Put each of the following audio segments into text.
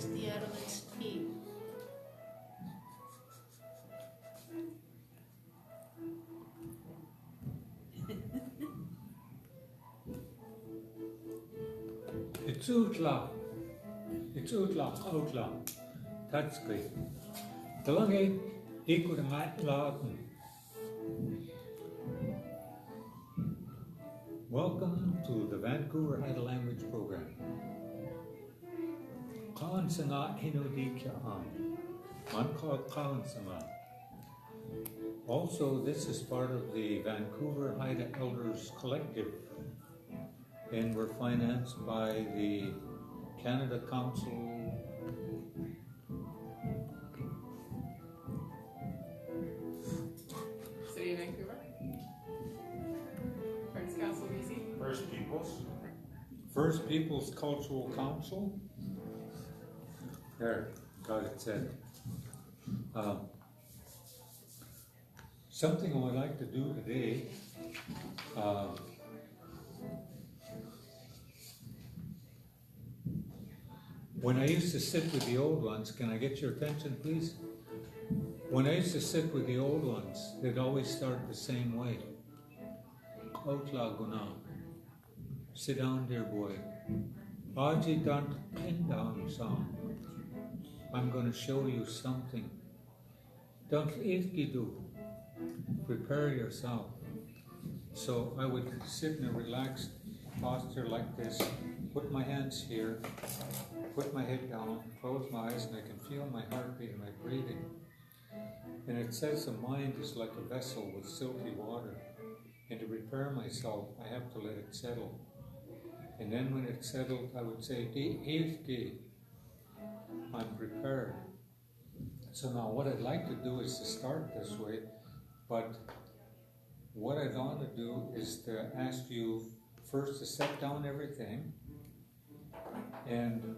Diabolus P. It's outlaw. It's outlaw. That's great. The long equal to my law. Welcome to the Vancouver Haida Language Program. Kaan Sanga Hinodikya Am. I'm called Kaan Sanga. Also, this is part of the Vancouver Haida Elders Collective, and we're financed by the Canada Council. City of Vancouver. Arts Council BC. First Peoples Cultural Council. There, got it said. Something I would like to do today. When I used to sit with the old ones, can I get your attention, please? When I used to sit with the old ones, they'd always start the same way. Outlaw Guna. Sit down, dear boy. Aji Dant Kindam song. I'm going to show you something. Don't Ilkidu. Prepare yourself. So I would sit in a relaxed posture like this, put my hands here, put my head down, close my eyes, and I can feel my heartbeat and my breathing. And it says the mind is like a vessel with silky water. And to prepare myself, I have to let it settle. And then when it's settled, I would say, I'm prepared. So now what I'd like to do is to start this way, but what I want to do is to ask you first to set down everything and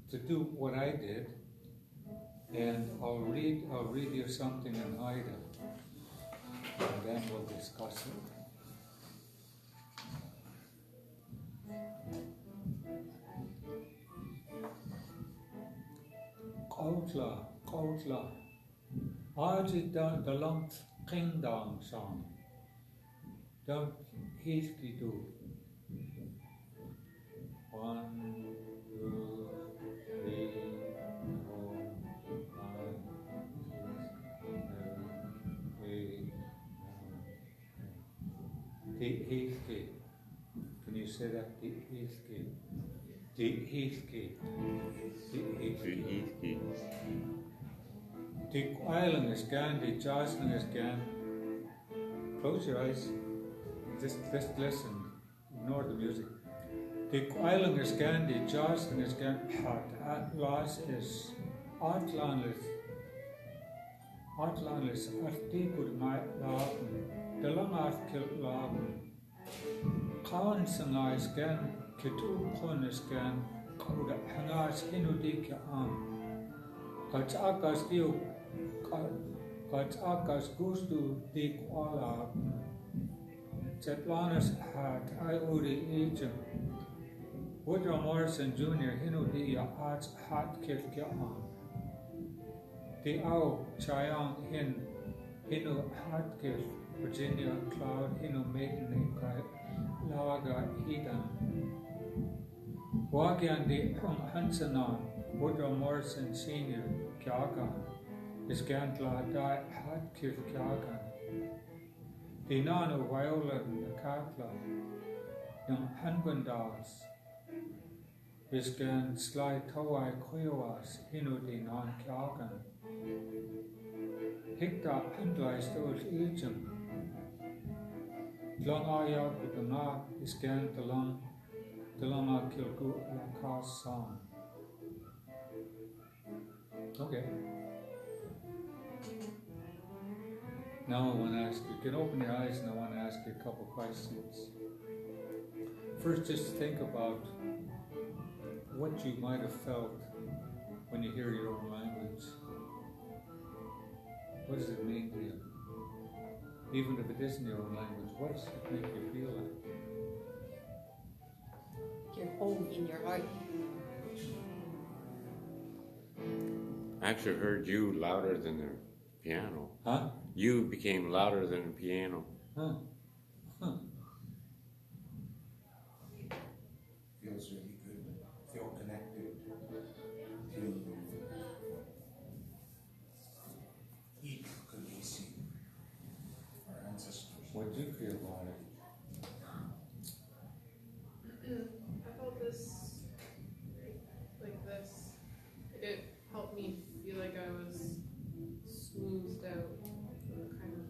to do what I did, and I'll read you something in Haida, and then we'll discuss it. Kautla, Aji dalam kingdom song. Don't hiski do. 1, 2, 3, 4, 5, 6, 7, 8, 9. Can you say that? The island is gone, the Jocelyn is gone. Close your eyes. Just listen. Ignore the music. The island is gone, the Jocelyn is gone. Atlas is Atlantis. Article my lagen. The long article lagen. Kaan Sanga is gone. Kitu Pon is gone. Kauda Hangas Hinudika Am. Kats Akas Dio. Kats Akas Gustu Dik Wala. Chetlanas Hat Iodi Agent. Woodrow Morrison Jr. Hinudia Arts Hat Kilka Am. The Au Chayang Hinu Hatkil, Virginia Cloud Hinu Maiden Laga Hidan. Wagyan de Hansanan, Woodrow Morrison Sr. Kyagan, is Gantla Dai Hatkil Kyagan. The Nano Viola Nakatla, Young Hanbandas, is Gan Sly Towai Koyoas, Hinu de Non Kyagan. Hikta Handlais Dol Ejum. Long Aya Budana is Gan Delama Kilgu Lakas Song. Okay. Now I want to ask you, can open your eyes and I want to ask you a couple questions. First, just think about what you might have felt when you hear your own language. What does it mean to you? Even if it isn't your own language, what does it make you feel like? You're home in your heart. I actually heard you louder than the piano. Huh? You became louder than the piano. Huh. Huh. Feels really good. Feel connected to eat Kulisi, our ancestors. What do you feel about it? I felt this, like this. It helped me feel like I was smoothed out, kind of.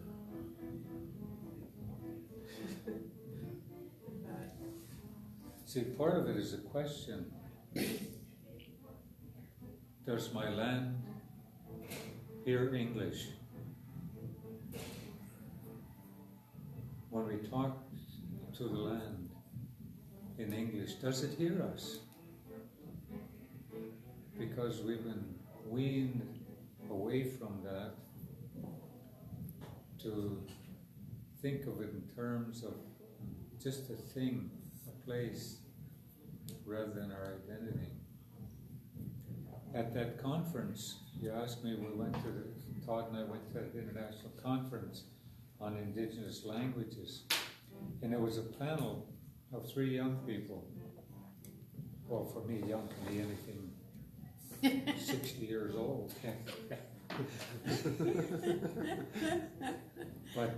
That. See, part of it is a question. Does my land hear English? When we talk to the land in English, does it hear us? Because we've been weaned away from that to think of it in terms of just a thing, a place, rather than our identity. At that conference, you asked me, Todd and I went to the international conference on Indigenous languages, and there was a panel of 3 young people. Well, for me, young can be anything 60 years old. But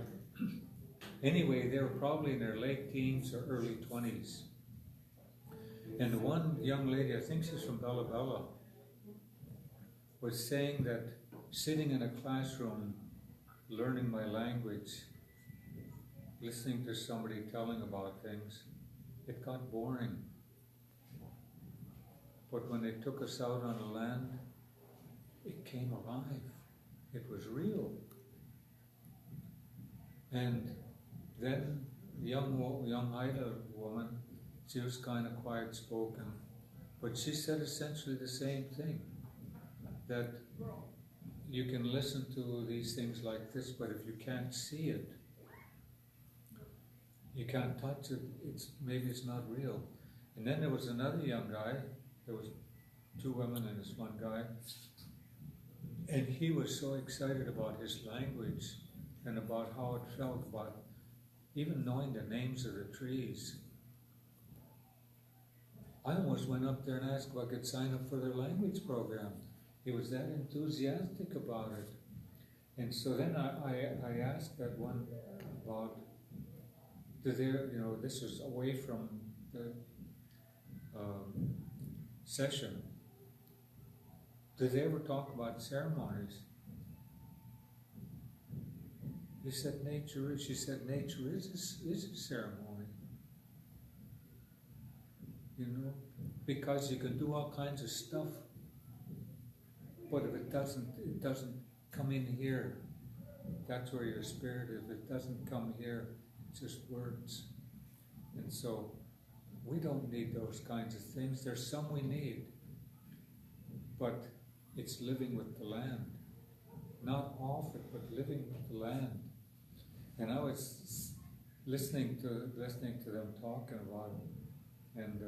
anyway, they were probably in their late teens or early 20s. And the one young lady, I think she's from Bella Bella, was saying that sitting in a classroom, learning my language, listening to somebody telling about things, it got boring. But when they took us out on the land, it came alive. It was real. And then the young Haida woman, she was kind of quiet spoken, but she said essentially the same thing, that you can listen to these things like this, but if you can't see it, you can't touch it, maybe it's not real. And then there was another young guy, there was 2 women and this one guy, and he was so excited about his language and about how it felt, about even knowing the names of the trees. I almost went up there and asked if I could sign up for their language program. He was that enthusiastic about it. And so then I asked that one about, this was away from the session. Did they ever talk about ceremonies? She said nature is a ceremony. Because you can do all kinds of stuff, but if it doesn't come in here, that's where your spirit is. If it doesn't come here, it's just words. And so we don't need those kinds of things. There's some we need, but it's living with the land. Not off it, but living with the land. And I was listening to them talking about it, and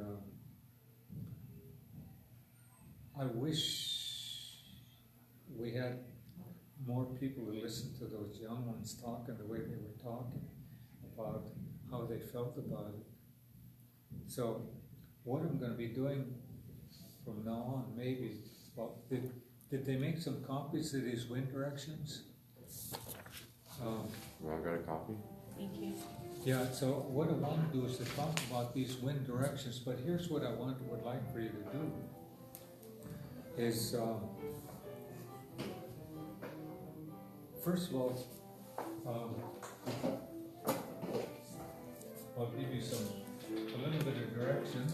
I wish we had more people to listen to those young ones talking the way they were talking about how they felt about it. So what I'm going to be doing from now on, maybe, well, did they make some copies of these wind directions? Well, I got a copy. Thank you. Yeah, so what I want to do is to talk about these wind directions, but here's what I would like for you to do, is first of all, I'll give you a little bit of direction.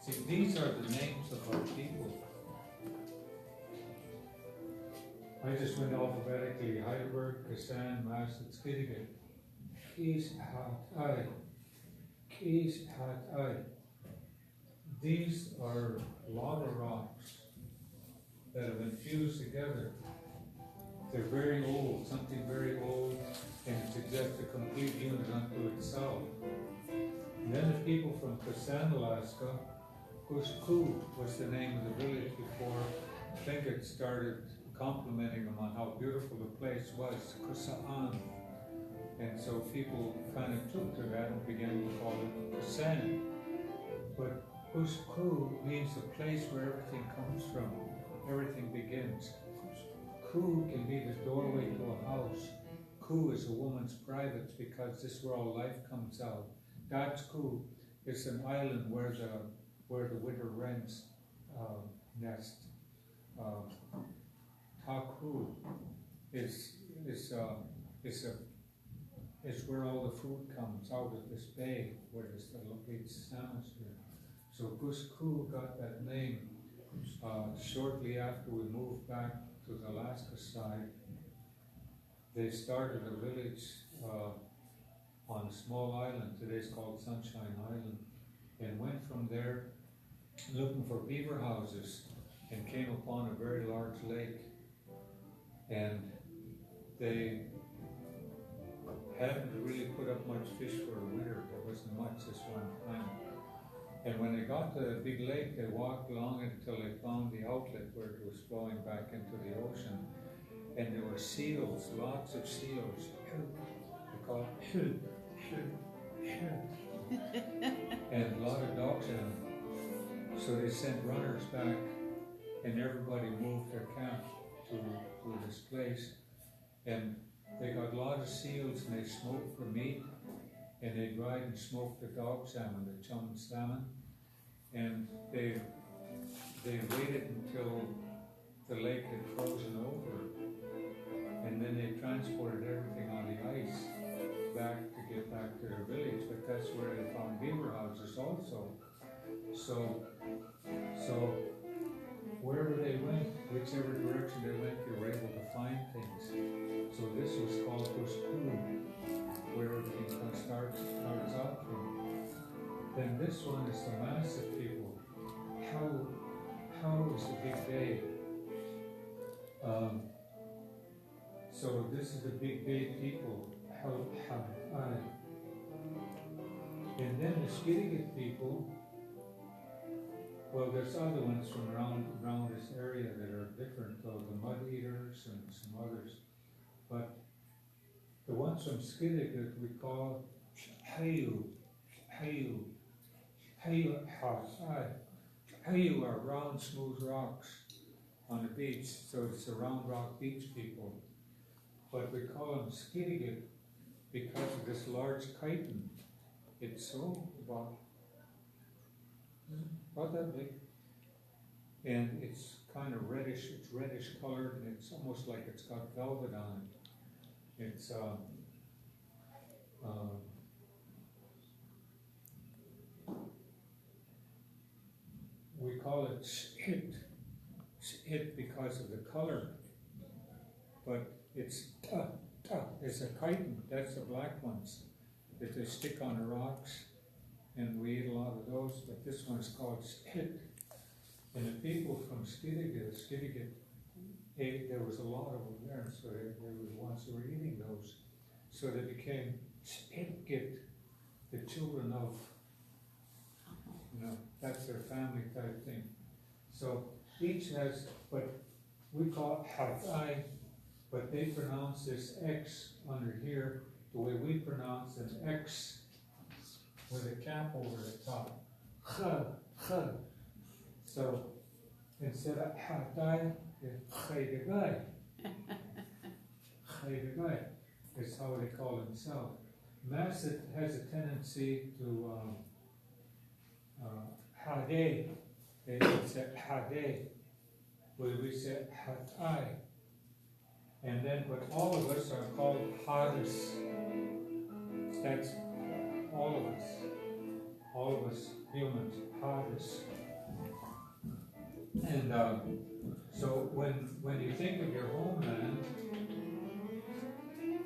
See, these are the names of our people. I just went alphabetically: Heidelberg, Kassan, Masset, Skidegate, Keys, Hat, Keys, Hat, These are lava rocks that have been fused together. They're very old, something very old, and it suggests a complete unit unto itself. And then the people from Kassan, Alaska, Kushku was the name of the village before Tlingit started complimenting him on how beautiful the place was, Kusa'an. And so people kind of took to that and began to call it Kusan. But Kushku means the place where everything comes from, everything begins. Ku can be the doorway to a house. Ku is a woman's privates because this is where all life comes out. That's Ku. It's an island where the winter wrens nest. Taku is where all the food comes out of this bay where there's the big salmon here. So Gusku got that name shortly after we moved back to the Alaska side. They started a village on a small island, today's called Sunshine Island, and went from there looking for beaver houses and came upon a very large lake. And they hadn't really put up much fish for the winter. There wasn't much this one time. And when they got to the big lake, they walked along it until they found the outlet where it was flowing back into the ocean. And there were seals, lots of seals. They call it and a lot of dogs in them. So they sent runners back, and everybody moved their camp to this place. And they got a lot of seals, and they smoked for meat, and they dried and smoked the dog salmon, the chum salmon. And they waited until the lake had frozen over, and then they transported everything on the ice back to get back to their village. But that's where they found beaver houses also. So wherever they went, whichever direction they went, they were able to find things. So this was called Kushku, where everything starts out from. Then this one is the massive people. How is the big day? So this is the big day people. And then the Skidegate people. Well, there's other ones from around this area that are different, though, the mud eaters and some others. But the ones from Skidegate we call Hayu are round, smooth rocks on the beach, so it's the round rock beach people. But we call them Skidegate because of this large chitin. It's about that big, and it's kind of reddish. It's reddish colored, and it's almost like it's got velvet on it. It's we call it shit because of the color, but it's it's a chitin. That's the black ones that they stick on the rocks. And we eat a lot of those, but this one is called Skid. And the people from Skidegate, there was a lot of them there, so they were the ones who were eating those. So they became Skidegate, the children of, that's their family type thing. So each has, but we call it Hatai, but they pronounce this X under here the way we pronounce an X with a cap over the top. So instead of Hatai, it's Chaydagai. Chaydagai is how they call themselves. Masset has a tendency to Hade. They say Hade, where we say Hatai. And then, but all of us are called Hades. That's all of us humans, Hades. And so when you think of your homeland,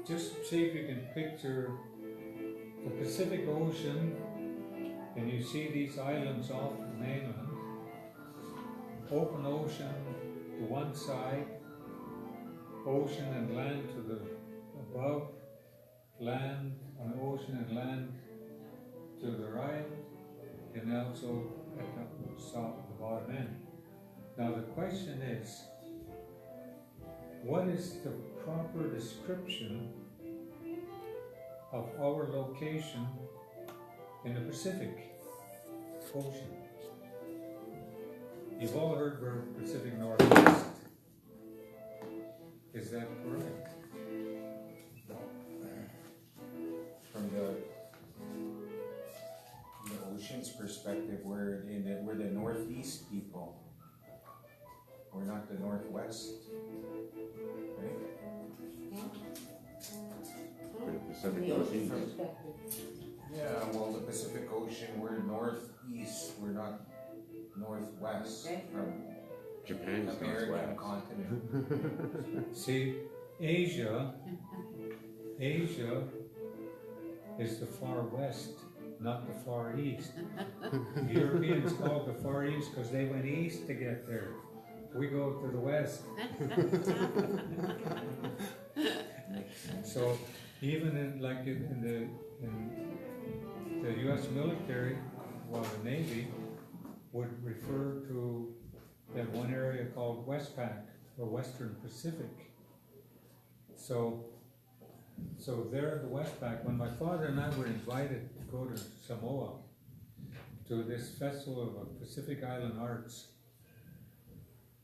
just see if you can picture the Pacific Ocean, and you see these islands off the mainland, open ocean to one side, ocean and land to the above, land and ocean and land to the right, and also at the south, the bottom end. Now the question is, what is the proper description of our location in the Pacific Ocean? You've all heard we're Pacific Northwest. Is that correct? From the ocean's perspective, we're the northeast people. We're not the northwest, right? For the Pacific Ocean. Yeah, well, the Pacific Ocean, we're northeast, we're not northwest from Japan's American northwest. continent. See, Asia is the far west, not the far east. The Europeans called the far east because they went east to get there. We go to the west. So even in the U.S. military, well, the Navy would refer to that one area called Westpac or Western Pacific. So there in the Westpac, when my father and I were invited to go to Samoa to this festival of Pacific Island Arts,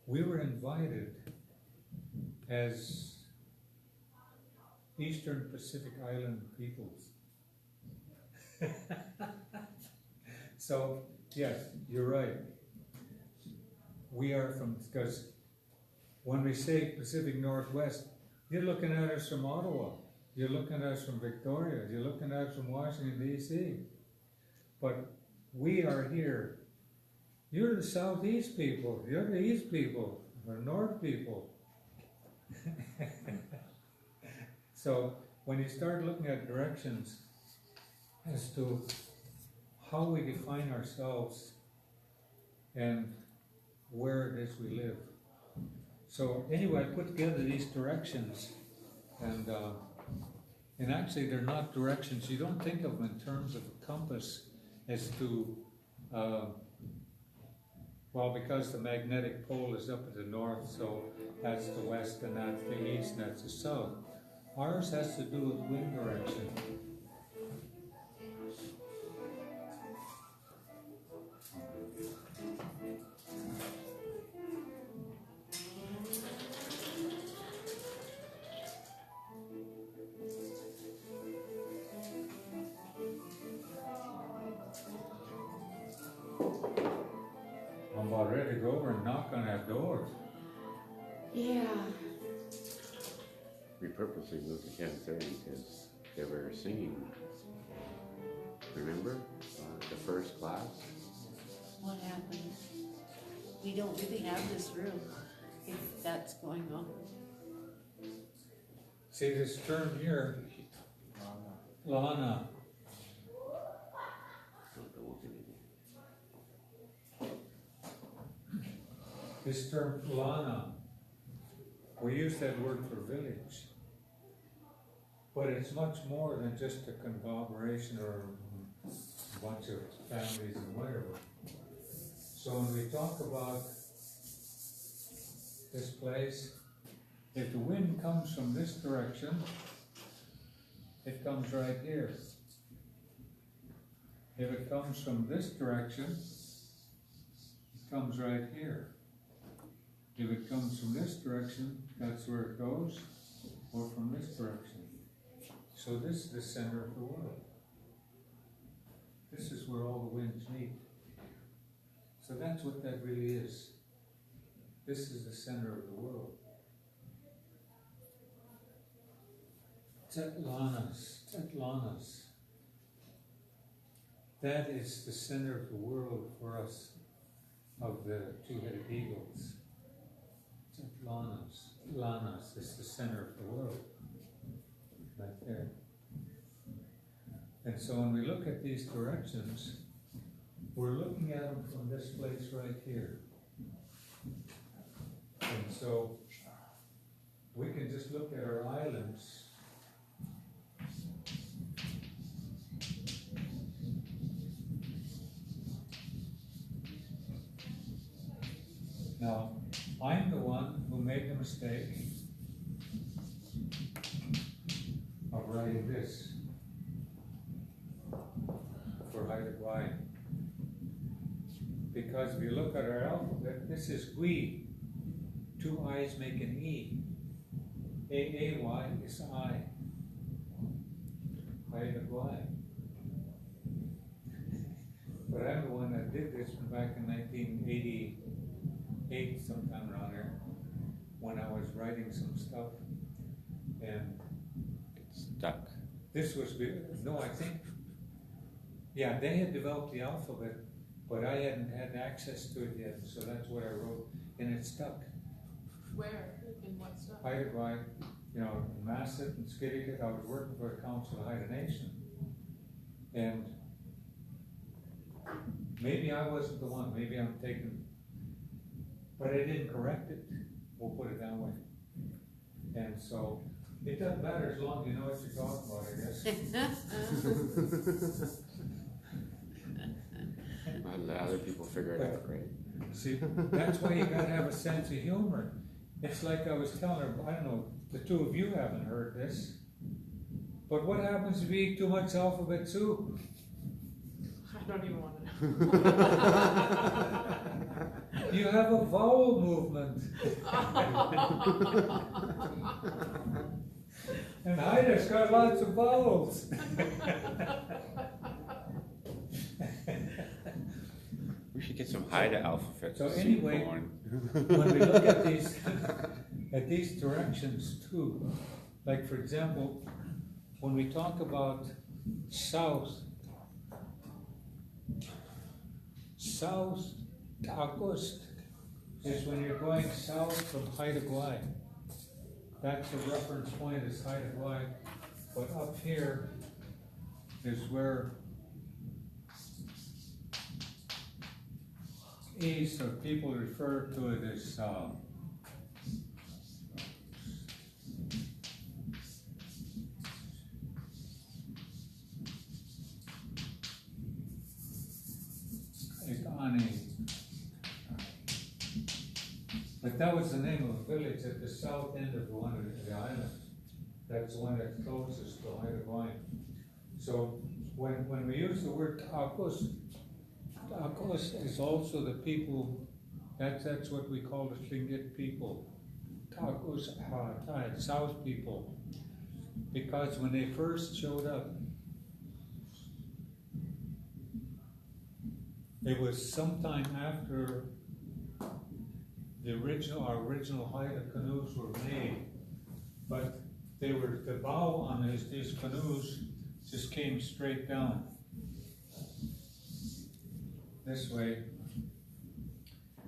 we were invited as Eastern Pacific Island peoples. So, yes, you're right. We are from, because when we say Pacific Northwest, you're looking at us from Ottawa, you're looking at us from Victoria, you're looking at us from Washington, D.C. But we are here. You're the Southeast people, you're the East people, or North people. So when you start looking at directions as to how we define ourselves and where it is we live. So anyway, I put together these directions, and actually they're not directions. You don't think of them in terms of a compass as to, well, because the magnetic pole is up at the north, so that's the west, and that's the east, and that's the south. Ours has to do with wind direction. I'm about ready to go over and knock on that door. Yeah. We purposely moved to 10:30 because they were singing. Remember the first class? What happened? We don't really have this room if that's going on. See this term here, Lana. This term Lana, we use that word for village, but it's much more than just a conglomeration or a bunch of families and whatever. So when we talk about this place, if the wind comes from this direction, it comes right here. If it comes from this direction, it comes right here. If it comes from this direction, that's where it goes, or from this direction. So this is the center of the world. This is where all the winds meet. So that's what that really is. This is the center of the world. Tetlanas. That is the center of the world for us, of the two-headed eagles. Lanas is the center of the world, right there. And so when we look at these directions, we're looking at them from this place right here. And so we can just look at our islands. Now, I'm the one who made the mistake of writing this for Haida Gwaii. Because if you look at our alphabet, this is Gwi. 2 I's make an E. A-A-Y is I. Haida Gwaii. But I'm the one that did this back in 1988, sometime around there, when I was writing some stuff. And It's stuck. this was, no, I think, yeah, they had developed the alphabet, but I hadn't had access to it yet, so that's what I wrote, and it stuck. Where? In what stuff? Haida Gwaii, you know, in Masset and Skidegate, I was working for the Council of Haida Nation. And maybe I wasn't the one, maybe I'm taking, but I didn't correct it, we'll put it that way. And so, it doesn't matter as long as you know what you're talking about, I guess. I'll let other people figure it out, right? See, that's why you gotta have a sense of humor. It's like I was telling her, I don't know, the two of you haven't heard this, but what happens if you eat too much alphabet soup? I don't even want to know. You have a vowel movement. And Haida's got lots of vowels. We should get some Haida alphabet. So soup anyway, going. when we look at these directions too, like for example, when we talk about south August is when you're going south from Haida Gwaii. That's the reference point is Haida Gwaii, but up here is where east, or people refer to it as but that was the name of a village at the south end of one of the islands. That's the one that's closest to Haida Gwaii. So when we use the word Takos is also the people, that's what we call the Tlingit people. Takos are South people. Because when they first showed up, it was sometime after our original Haida canoes were made, but they were, the bow on these canoes just came straight down this way,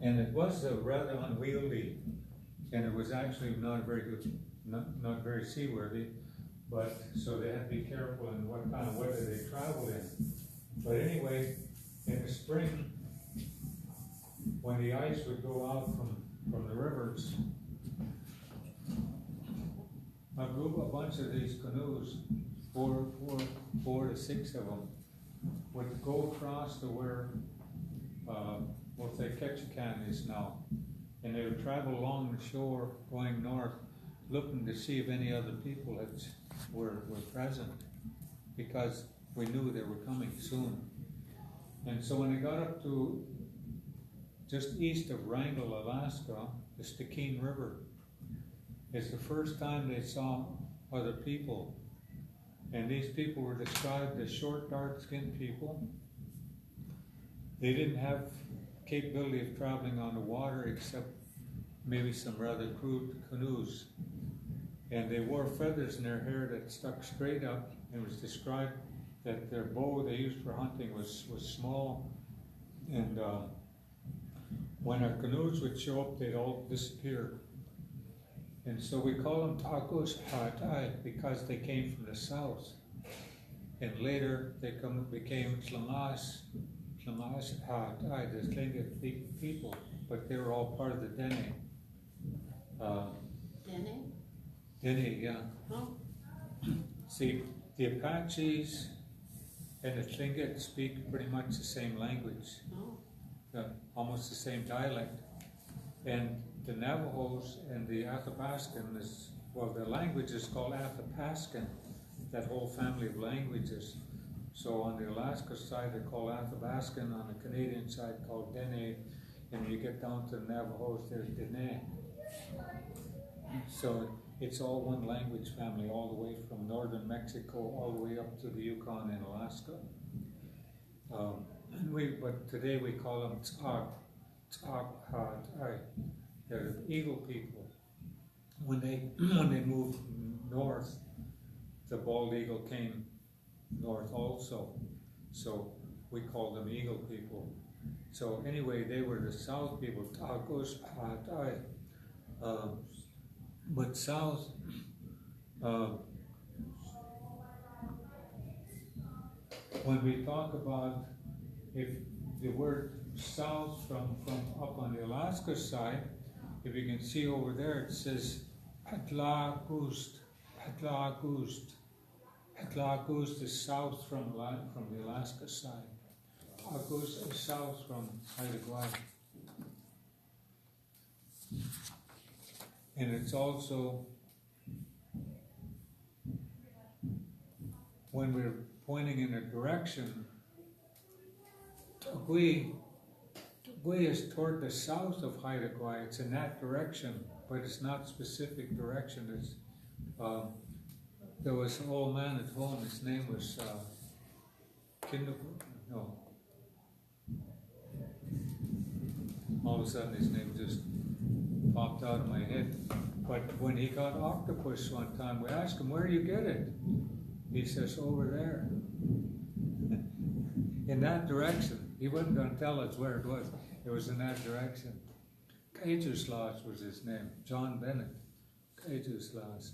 and it was rather unwieldy, and it was actually not very good, not very seaworthy, but so they had to be careful in what kind of weather they traveled in. But anyway, in the spring, when the ice would go out from the rivers, a bunch of these canoes, four to six of them, would go across to where, we'll say Ketchikan is now, and they would travel along the shore going north, looking to see if any other people were present, because we knew they were coming soon. And so when they got up to just east of Wrangell, Alaska, the Stikine River is the first time they saw other people. And these people were described as short, dark-skinned people. They didn't have capability of traveling on the water except maybe some rather crude canoes. And they wore feathers in their hair that stuck straight up, and it was described that their bow they used for hunting was small, and when our canoes would show up, they'd all disappear. And so we call them Takos Hatai because they came from the south. And later they became Tlamas Hatai, the Tlingit people, but they were all part of the Dene. Dene? Dene, yeah. Oh, See, the Apaches and the Tlingit speak pretty much the same language, oh. almost the same dialect. And the Navajos and the Athabascan is, well, the language is called Athabascan, that whole family of languages. So on the Alaska side, they're called Athabascan, on the Canadian side called Dene, and when you get down to the Navajos, there's Dene. So it's all one language family, all the way from northern Mexico, all the way up to the Yukon and Alaska. But today we call them they're the Eagle people. When they moved north, the bald eagle came north also, so we call them Eagle people. So anyway, they were the South people, but South, when we talk about if the word South from up on the Alaska side, if you can see over there, it says Atlagust. Atlagust. Atlagust is south from the Alaska side. August is south from Haida. And it's also, when we're pointing in a direction, Tagui is toward the south of Haida. It's in that direction, but it's not specific direction. It's there was an old man at home. His name was all of a sudden his name just popped out of my head. But when he got octopus one time, we asked him, "Where do you get it?" He says, "Over there." In that direction. He wasn't going to tell us where it was. It was in that direction. Kajuslas was his name, John Bennett. Kajuslas.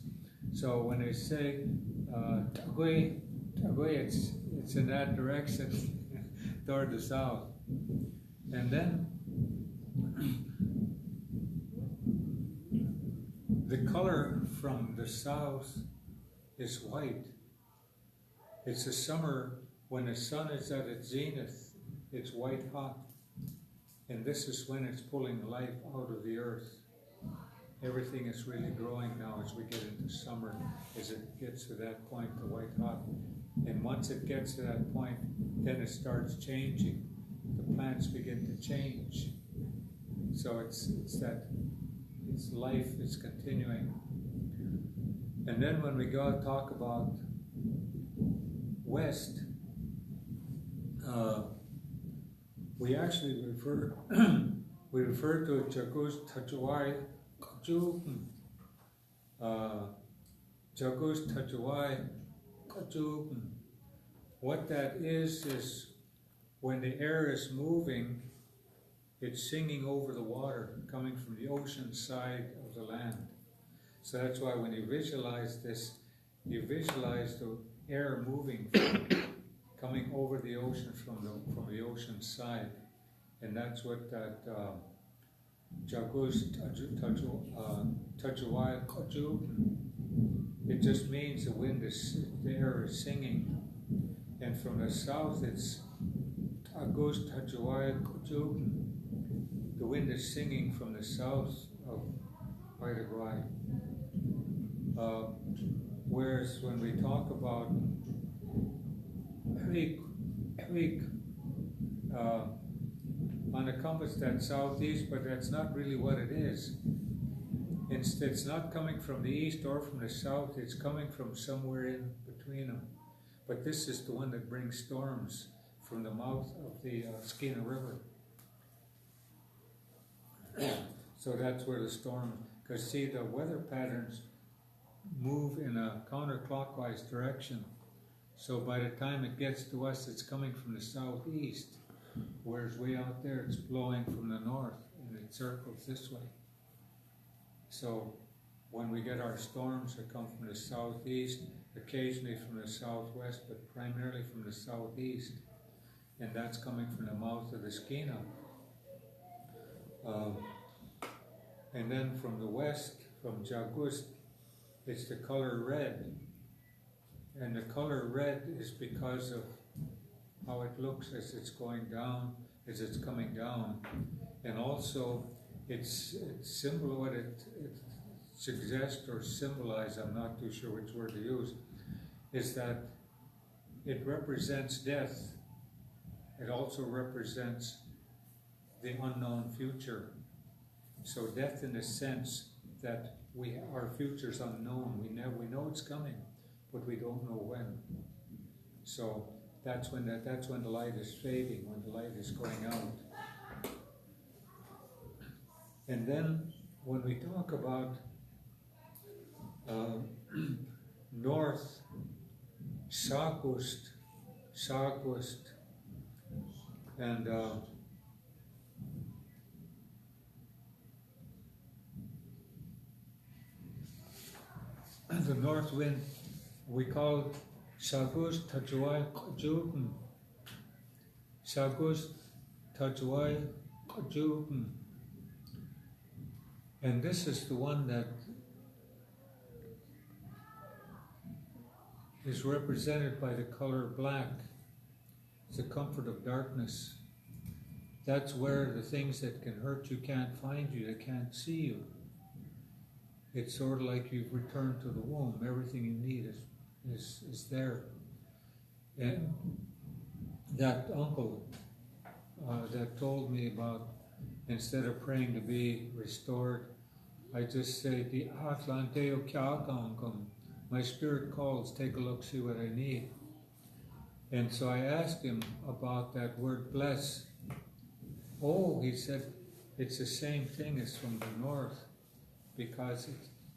So when they say Tagui, it's in that direction, toward the south. And then the color from the south is white. It's the summer when the sun is at its zenith, it's white hot. And this is when it's pulling life out of the earth. Everything is really growing now as we get into summer, as it gets to that point, the white hot. And once it gets to that point, then it starts changing. The plants begin to change. So it's life is continuing. And then when we go and talk about west, we actually refer to Jagus Tajuai Kajupin. Jagus Tajuai Kajupin. What that is when the air is moving, it's singing over the water, coming from the ocean side of the land. So that's why when you visualize this, you visualize the air moving, coming over the ocean from the ocean side. And that's what that Jagus Tajuai Kajupin. It just means the air is singing. And from the south, it's Agus Tajuai Kajupin. The wind is singing from the south of Haida. Whereas when we talk about on the compass, that's southeast, but that's not really what it is. It's not coming from the east or from the south, it's coming from somewhere in between them. But this is the one that brings storms from the mouth of the Skeena River. So that's where the storm, because see, the weather patterns move in a counterclockwise direction. So by the time it gets to us, it's coming from the southeast, whereas way out there it's blowing from the north, and it circles this way. So when we get our storms that come from the southeast, occasionally from the southwest, but primarily from the southeast, and that's coming from the mouth of the Skeena. And then from the west, from Jagus, it's the color red. And the color red is because of how it looks as it's going down, as it's coming down. And also, it's symbol what it suggests or symbolizes, I'm not too sure which word to use, is that it represents death. It also represents the unknown future. So death in the sense that our future's unknown. We know it's coming, but we don't know when. So that's when the light is fading, when the light is going out. And then when we talk about north, southwest, and the north wind, we call Sagus Tajuai Juten. Sagus Tajuai Juten. And this is the one that is represented by the color black. It's the comfort of darkness. That's where the things that can hurt you can't find you, they can't see you. It's sort of like you've returned to the womb. Everything you need is there. And that uncle that told me about, instead of praying to be restored, I just say, my spirit calls, take a look, see what I need. And so I asked him about that word bless. Oh, he said, it's the same thing as from the north, because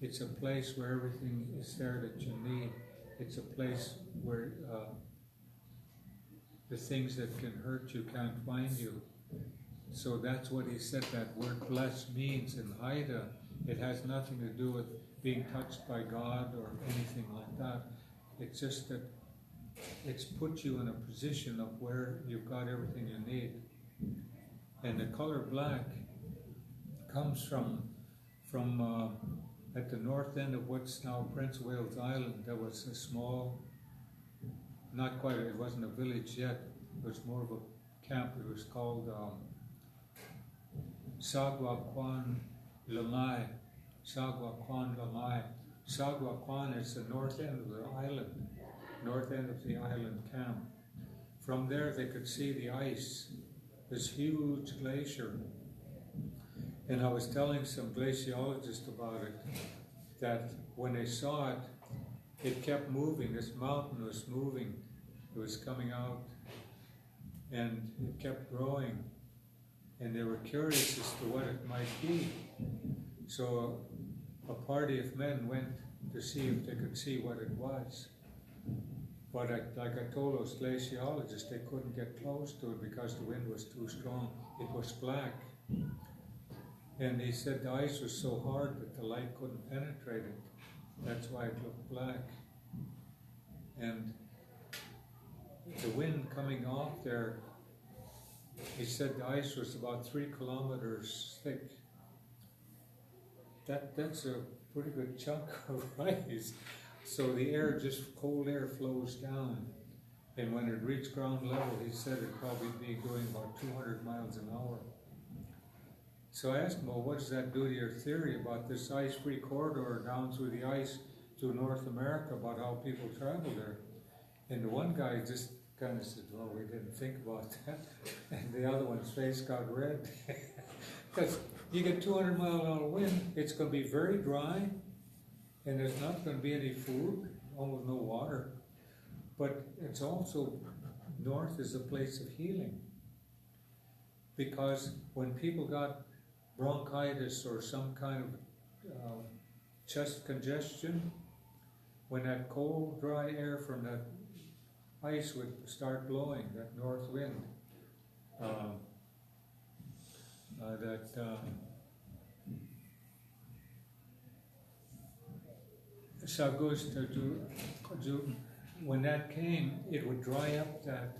it's a place where everything is there that you need. It's a place where the things that can hurt you can't find you. So that's what he said that word bless means in Haida. It has nothing to do with being touched by God or anything like that. It's just that it's put you in a position of where you've got everything you need. And the color black comes from at the north end of what's now Prince of Wales Island. There was a small, not quite, it wasn't a village yet, it was more of a camp. It was called Sagwakwan Lamai. Sagwakwan Lamai. Sagwakwan is the north end of the island, north end of the island camp. From there they could see the ice, this huge glacier. And I was telling some glaciologists about it, that when they saw it, it kept moving. This mountain was moving. It was coming out, and it kept growing. And they were curious as to what it might be. So a party of men went to see if they could see what it was. But like I told those glaciologists, they couldn't get close to it because the wind was too strong. It was black. And he said the ice was so hard that the light couldn't penetrate it. That's why it looked black. And the wind coming off there, he said the ice was about 3 kilometers thick. That's a pretty good chunk of ice. So the air, just cold air, flows down. And when it reached ground level, he said it'd probably be going about 200 miles an hour. So I asked him, well, what does that do to your theory about this ice-free corridor down through the ice to North America, about how people travel there? And the one guy just kind of said, well, we didn't think about that. And the other one's face got red. Because you get 200 mile an hour wind, it's going to be very dry, and there's not going to be any food, almost no water. But it's also, north is a place of healing. Because when people got bronchitis or some kind of chest congestion, when that cold, dry air from that ice would start blowing, that north wind, when that came, it would dry up that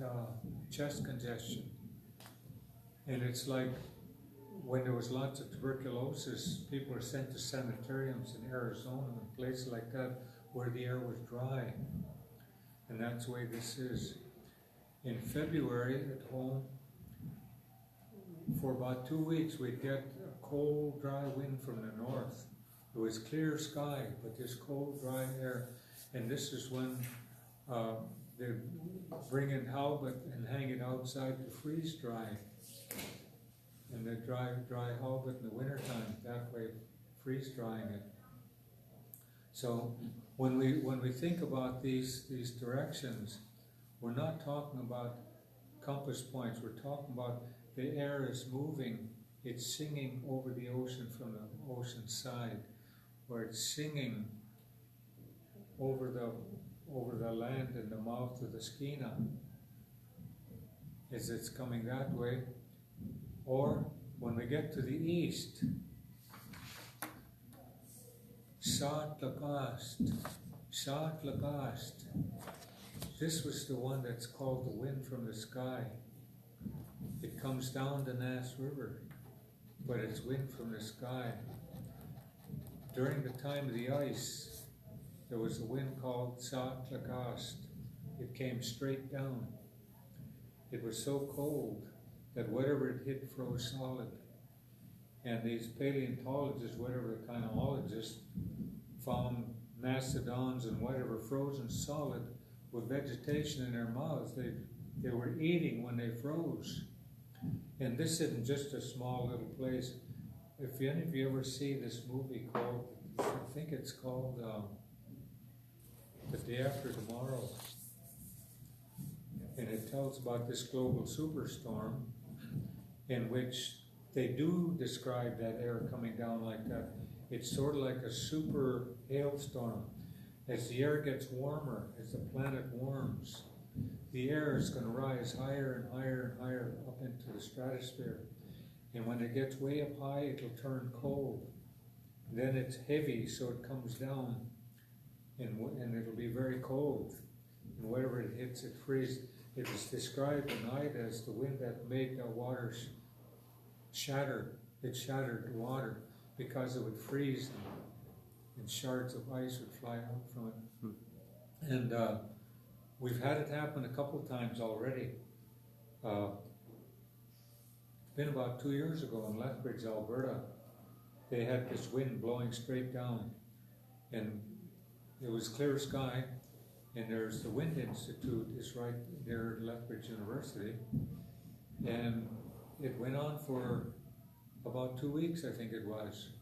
chest congestion. And it's like when there was lots of tuberculosis, people were sent to sanitariums in Arizona and places like that where the air was dry. And that's the way this is. In February at home, for about 2 weeks, we'd get a cold, dry wind from the north. It was clear sky, but this cold, dry air. And this is when they bring in halibut and hang it outside to freeze dry. And they dry halibut in the wintertime, that way freeze drying it. So when we think about these directions, we're not talking about compass points, we're talking about the air is moving, it's singing over the ocean from the ocean side, or it's singing over the land in the mouth of the Skeena, as it's coming that way. Or when we get to the east, Saat Lagast, Saat Lagast. This was the one that's called the wind from the sky. It comes down the Nass River, but it's wind from the sky. During the time of the ice, there was a wind called Saat Lagast. It came straight down. It was so cold that whatever it hit froze solid. And these paleontologists, whatever kind of ologists, found mastodons and whatever frozen solid with vegetation in their mouths. They were eating when they froze. And this isn't just a small little place. If any of you ever see this movie called, I think it's called The Day After Tomorrow, and it tells about this global superstorm in which they do describe that air coming down like that. It's sort of like a super hailstorm. As the air gets warmer, as the planet warms, the air is going to rise higher and higher and higher up into the stratosphere. And when it gets way up high, it'll turn cold. Then it's heavy, so it comes down, and it'll be very cold. And whatever it hits, it freezes. It was described at night as the wind that made the water shatter. It shattered the water because it would freeze, and shards of ice would fly out from it. And we've had it happen a couple times already. It's been about 2 years ago in Lethbridge, Alberta. They had this wind blowing straight down, and it was clear sky, and there's the Wind Institute is right there at Lethbridge University, and it went on for about 2 weeks, I think it was.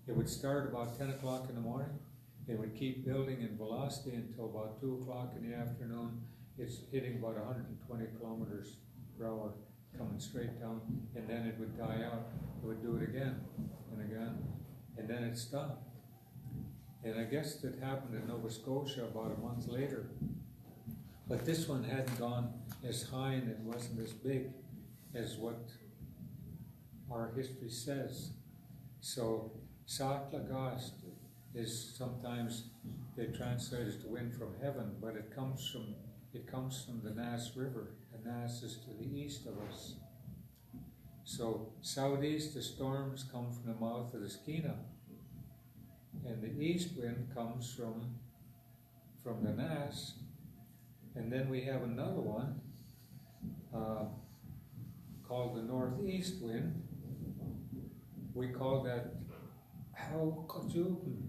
It would start about 10 o'clock in the morning. It would keep building in velocity until about 2 o'clock in the afternoon. It's hitting about 120 kilometers per hour, coming straight down, and then it would die out. It would do it again and again, and then it stopped. And I guess it happened in Nova Scotia about a month later. But this one hadn't gone as high and it wasn't as big as what our history says. So Saat Lagast is sometimes they translate as the wind from heaven, but it comes from the Nass River. The Nass is to the east of us. So southeast, the storms come from the mouth of the Skeena, and the east wind comes from the Nass. And then we have another one called the northeast wind. We call that Haukajuden.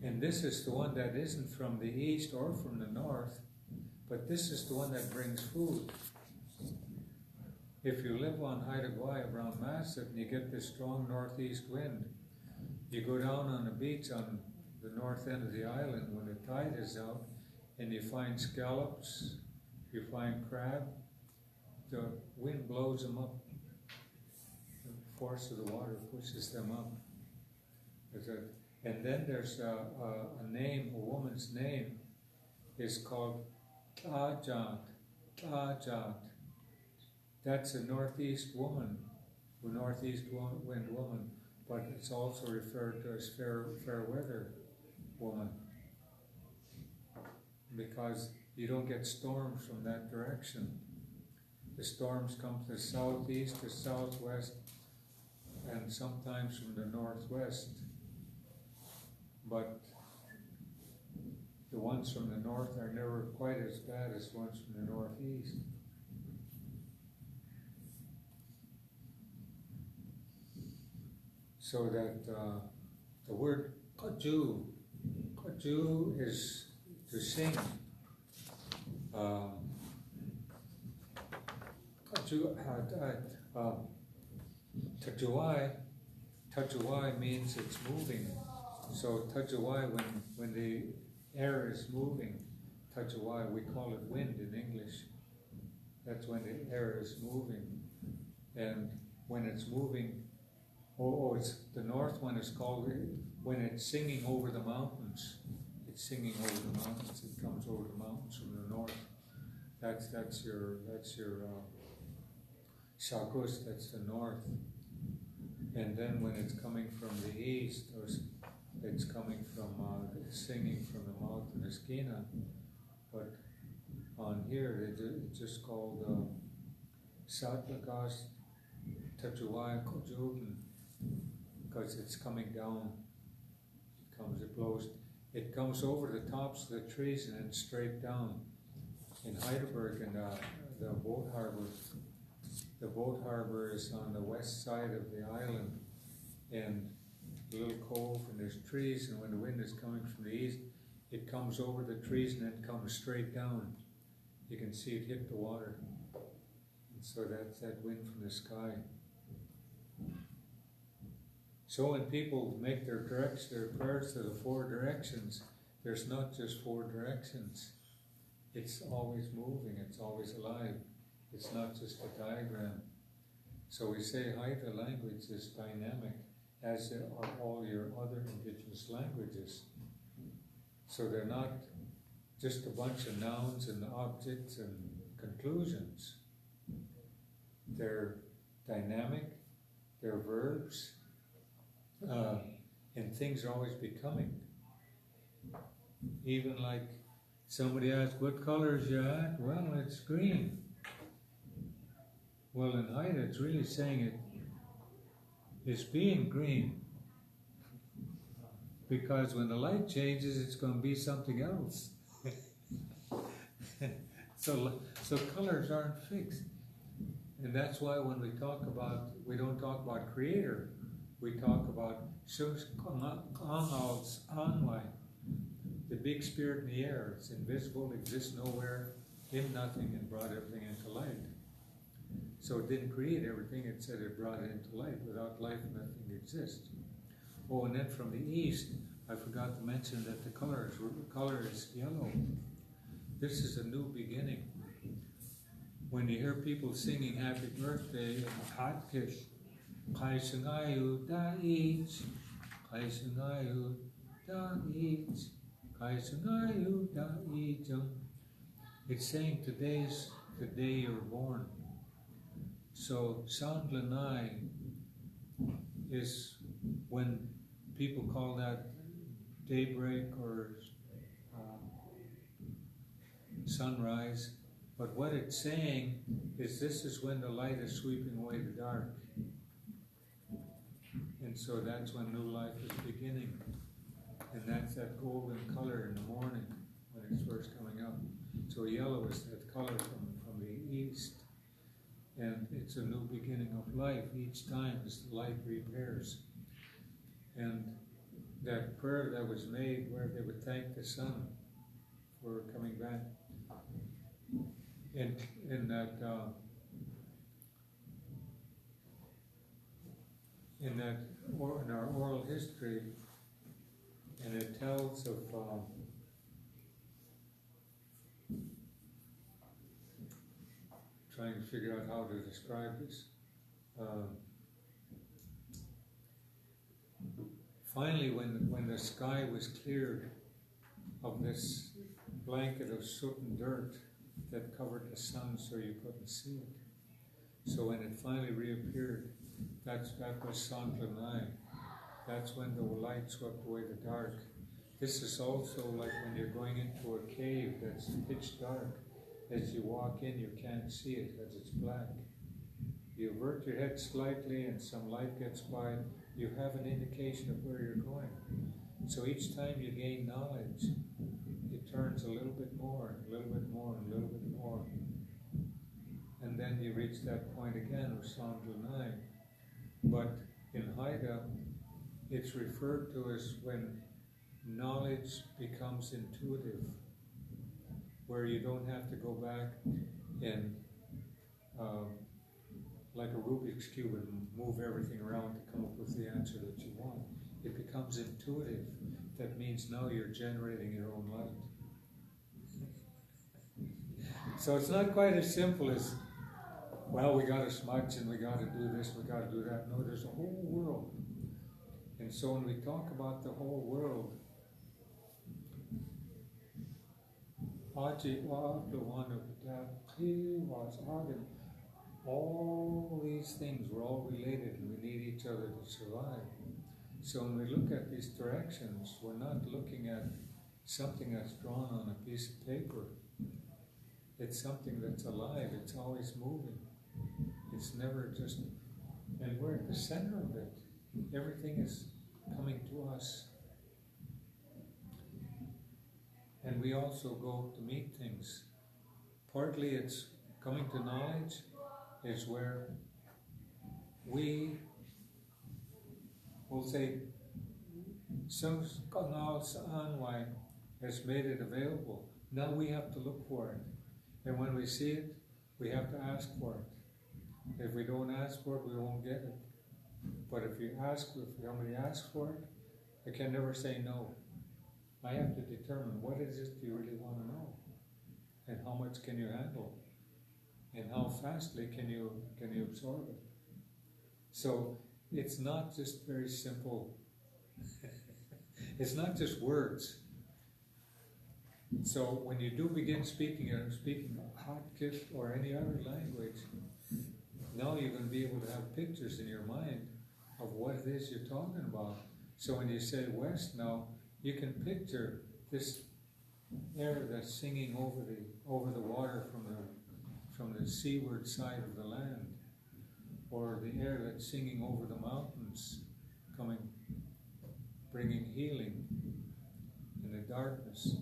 And this is the one that isn't from the east or from the north, but this is the one that brings food. If you live on Haida Gwaii around Masset and you get this strong northeast wind, you go down on the beach on the north end of the island when the tide is out, and you find scallops, you find crab, the wind blows them up. The force of the water pushes them up. And then there's a name, a woman's name is called Tlajat. Tlajat. That's a northeast woman, a northeast wind woman, but it's also referred to as fair weather woman, because you don't get storms from that direction. The storms come to the southeast, the southwest, and sometimes from the northwest. But the ones from the north are never quite as bad as ones from the northeast. So that the word kaju is to sing. Tajuai means it's moving. So tajuai, when the air is moving, tajuai, we call it wind in English. That's when the air is moving. And when it's moving, it's the north one is called, when it's singing over the mountains. It's singing over the mountains. It comes over the mountains from the north. That's your shakus, that's the north. And then when it's coming from the east, it's coming from, it's singing from the mouth of the skina. But on here, it's just called Satlakas Tajuai Kojugan, because it's coming down. It comes over the tops of the trees and then straight down. In Heidelberg, and the boat harbor is on the west side of the island, and a little cove, and there's trees, and when the wind is coming from the east, it comes over the trees and then comes straight down. You can see it hit the water. And so that's that wind from the sky. So when people make their prayers to the four directions, there's not just four directions. It's always moving, it's always alive. It's not just a diagram. So we say Haida language is dynamic, as are all your other indigenous languages. So they're not just a bunch of nouns and objects and conclusions. They're dynamic, they're verbs, and things are always becoming. Even like somebody asks, what color is your hat? Well, it's green. Well, in Haida, it's really saying it's being green. Because when the light changes, it's going to be something else. So colors aren't fixed. And that's why when we don't talk about creator, we talk about the big spirit in the air. It's invisible, exists nowhere, in nothing, and brought everything into light. So it didn't create everything, it said it brought it into light. Without life, nothing exists. Oh, and then from the east, I forgot to mention that the color is yellow. This is a new beginning. When you hear people singing happy birthday, Hatkish, Kaisangayu Da'ich, Kaisangayu Da'ich, Kaisangayu Da'ich. It's saying today's the day you're born. So Sanglanai is when people call that daybreak or sunrise, but what it's saying is this is when the light is sweeping away the dark. And so that's when new life is beginning. And that's that golden color in the morning when it's first coming up. So yellow is that color from the east. And it's a new beginning of life each time as the light repairs. And that prayer that was made where they would thank the sun for coming back. In our oral history, and it tells of trying to figure out how to describe this. Finally, when the sky was cleared of this blanket of soot and dirt that covered the sun so you couldn't see it. So when it finally reappeared, that was Sanglanai. That's when the light swept away the dark. This is also like when you're going into a cave that's pitch dark. As you walk in, you can't see it because it's black. You avert your head slightly and some light gets by, you have an indication of where you're going. So each time you gain knowledge, it turns a little bit more, a little bit more, a little bit more. And then you reach that point again of Sanglanai. But in Haida, It's referred to as when knowledge becomes intuitive, where you don't have to go back and like a Rubik's Cube and move everything around to come up with the answer that you want. It becomes intuitive. That means now you're generating your own light. So it's not quite as simple as, well, we got to smudge and we got to do this, we got to do that. No, there's a whole world. And so when we talk about the whole world, all these things, we're all related and we need each other to survive. So when we look at these directions, we're not looking at something that's drawn on a piece of paper. It's something that's alive, it's always moving. It's never just, and we're at the center of it. Everything is coming to us. And we also go to meet things. Partly it's coming to knowledge, is where we will say, some has made it available. Now we have to look for it. And when we see it, we have to ask for it. If we don't ask for it, we won't get it. But if somebody asks for it, I can never say no. I have to determine what is it you really want to know, and how much can you handle, and how fastly can you absorb it. So it's not just very simple. It's not just words. So when you do begin speaking Hotkiss or any other language, now you're going to be able to have pictures in your mind of what it is you're talking about. So when you say west now, you can picture this air that's singing over the water from the seaward side of the land, or the air that's singing over the mountains, bringing healing in the darkness,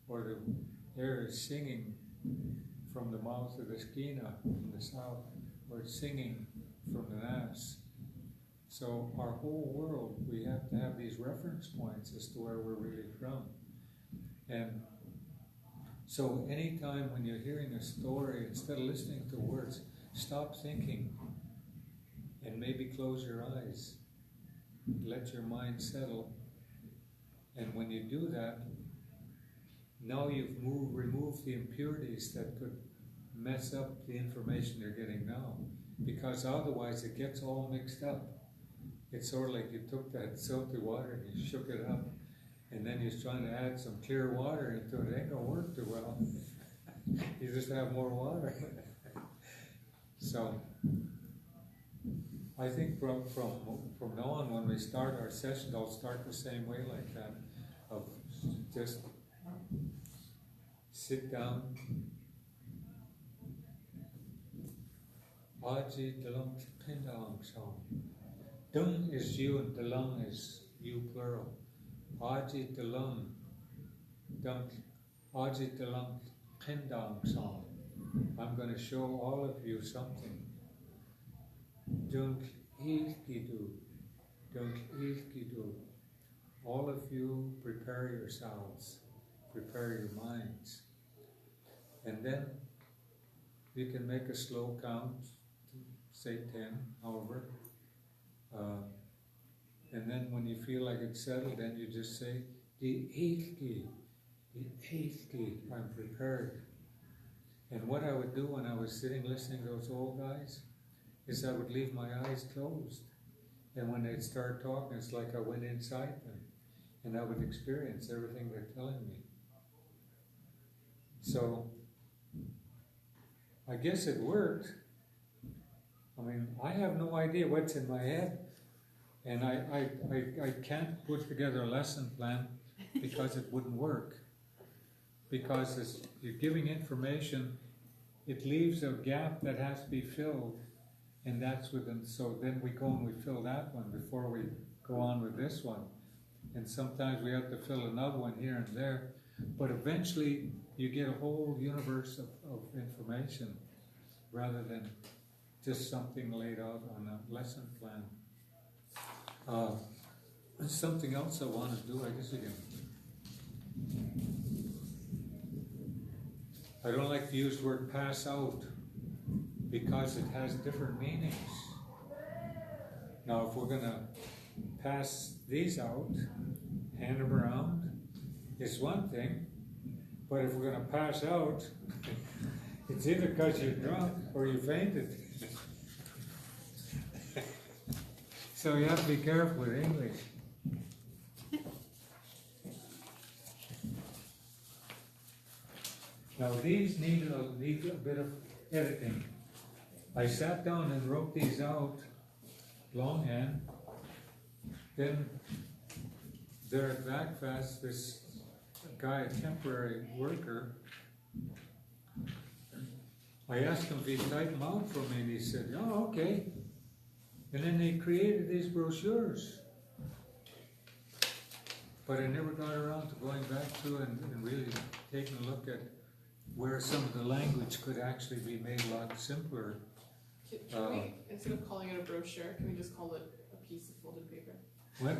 or the air is singing from the mouth of the Skeena from the south, or it's singing from the Nass. So our whole world, we have to have these reference points as to where we're really from. And so anytime when you're hearing a story, instead of listening to words, stop thinking and maybe close your eyes. Let your mind settle. And when you do that, now you've removed the impurities that could mess up the information you're getting now. Because otherwise it gets all mixed up. It's sort of like you took that silty water and you shook it up, and then you're trying to add some clear water into it. It ain't gonna work too well. You just have more water. So I think from now on, when we start our session, I'll start the same way like that, of just sit down. Aji Dalung Pendang Song. Dung is you and Dalung is you plural. Aji Dalung, Dung, Aji Dalung Pendang Song. I'm going to show all of you something. Dung Ilkidu, Dung Ilkidu. All of you prepare yourselves, prepare your minds. And then you can make a slow count, say 10, however. And then when you feel like it's settled, then you just say, the Eilki, I'm prepared. And what I would do when I was sitting listening to those old guys is I would leave my eyes closed. And when they'd start talking, it's like I went inside them. And I would experience everything they're telling me. So, I guess it worked. I mean, I have no idea what's in my head. And I can't put together a lesson plan because it wouldn't work. Because as you're giving information, it leaves a gap that has to be filled. And that's within, so then we go and we fill that one before we go on with this one. And sometimes we have to fill another one here and there. But eventually you get a whole universe of information rather than just something laid out on a lesson plan. There's something else I want to do. I guess again. I don't like to use the word pass out because it has different meanings. Now, if we're going to pass these out, hand them around, is one thing. But if we're going to pass out, it's either because you're drunk or you fainted. So you have to be careful with English. Now these need a bit of editing. I sat down and wrote these out longhand. Then there at Backfast, this guy, a temporary worker, I asked him if he'd type them out for me, and he said, "Oh, okay." And then they created these brochures. But I never got around to going back to and really taking a look at where some of the language could actually be made a lot simpler. Can we, instead of calling it a brochure, can we just call it a piece of folded paper? What?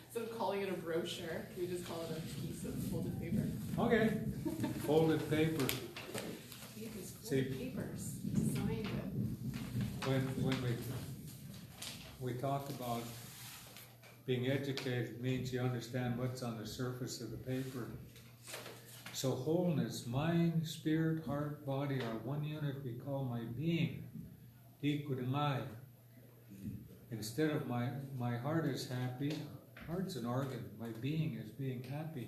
Instead of calling it a brochure, can we just call it a piece of folded paper? Okay. Folded paper. These See, folded papers, designed it. when we talk about being educated means you understand what's on the surface of the paper. So wholeness, mind, spirit, heart, body are one unit we call my being. Dikudamai. Instead of my heart is happy, heart's an organ, my being is being happy.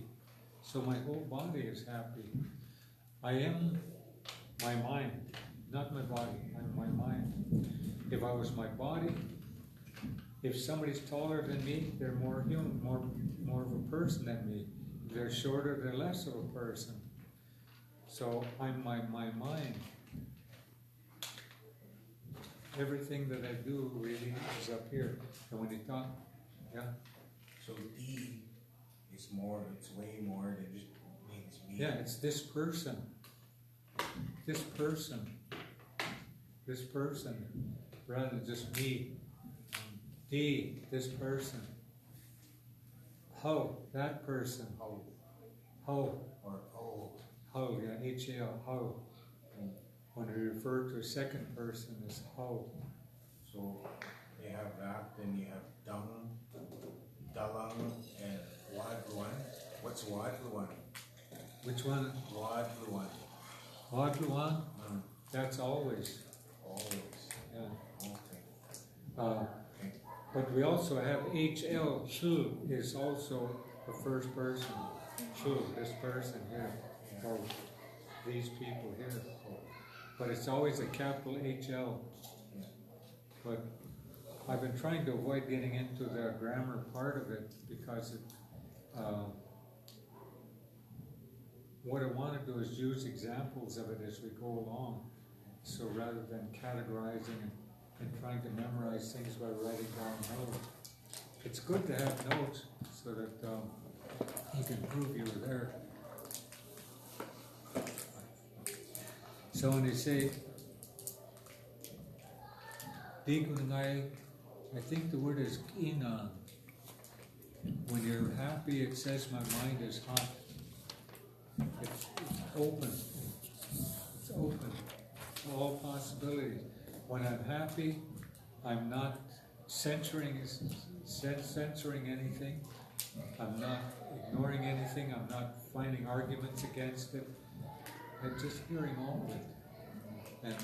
So my whole body is happy. I am my mind, not my body, I'm my mind. If I was my body, if somebody's taller than me, they're more human, more of a person than me. If they're shorter, they're less of a person. So I'm my mind. Everything that I do really is up here. And when you talk, yeah. So D is more, it's way more than just means me. Yeah, it's this person. This person. This person. Rather than just me. D, this person. Ho, that person. Ho. Ho. Or O. Ho, yeah, H-A-O, ho. When we refer to a second person as ho. So you have that, then you have dung, dalang, and wadluan. What's wadluan? Which one? Wadluan. Wadluan? That's always. Always. Yeah. Okay. But we also have HL, Shu is also the first person. Shu, this person here, or these people here. But it's always a capital HL. But I've been trying to avoid getting into the grammar part of it because what I want to do is use examples of it as we go along. So rather than categorizing and trying to memorize things by writing down notes, it's good to have notes so that you can prove you were there. So when they say Digungai, I think the word is Inan. When you're happy, it says my mind is hot. It's open. It's open. All possibilities. When I'm happy, I'm not censoring anything. I'm not ignoring anything. I'm not finding arguments against it. I'm just hearing all of it. And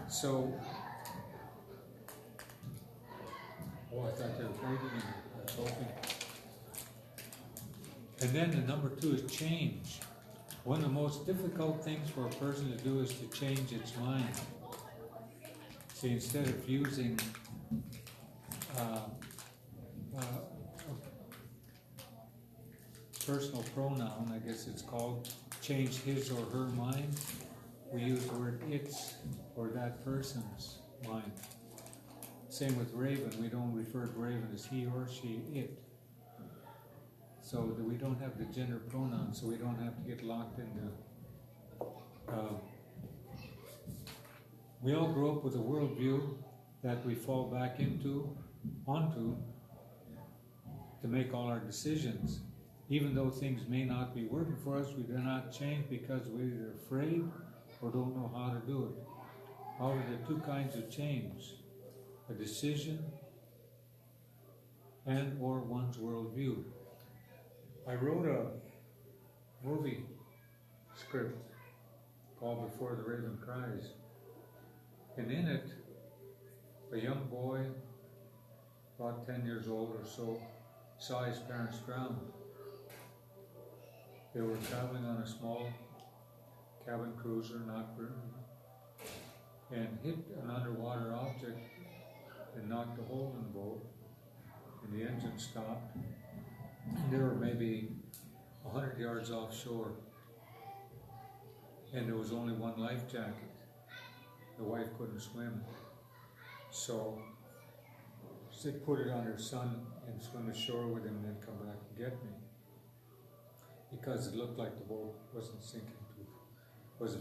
so, I thought they were waiting and I was hoping. And then the number 2 is change. One of the most difficult things for a person to do is to change its mind. See, instead of using a personal pronoun, I guess it's called, change his or her mind, we use the word its or that person's mind. Same with Raven, we don't refer to Raven as he or she, it. So that we don't have the gender pronoun, so we don't have to get locked into. We all grow up with a worldview that we fall back onto, to make all our decisions. Even though things may not be working for us, we do not change because we're either afraid or don't know how to do it. However, there are two kinds of change: a decision and or one's worldview. I wrote a movie script called Before the Raven Cries, and in it, a young boy, about 10 years old or so, saw his parents drown. They were traveling on a small cabin cruiser, not Britain, and hit an underwater object and knocked a hole in the boat, and the engine stopped. And they were maybe 100 yards offshore, and there was only one life jacket. The wife couldn't swim, so they put it on her son and swim ashore with him and then come back and get me, because it looked like the boat wasn't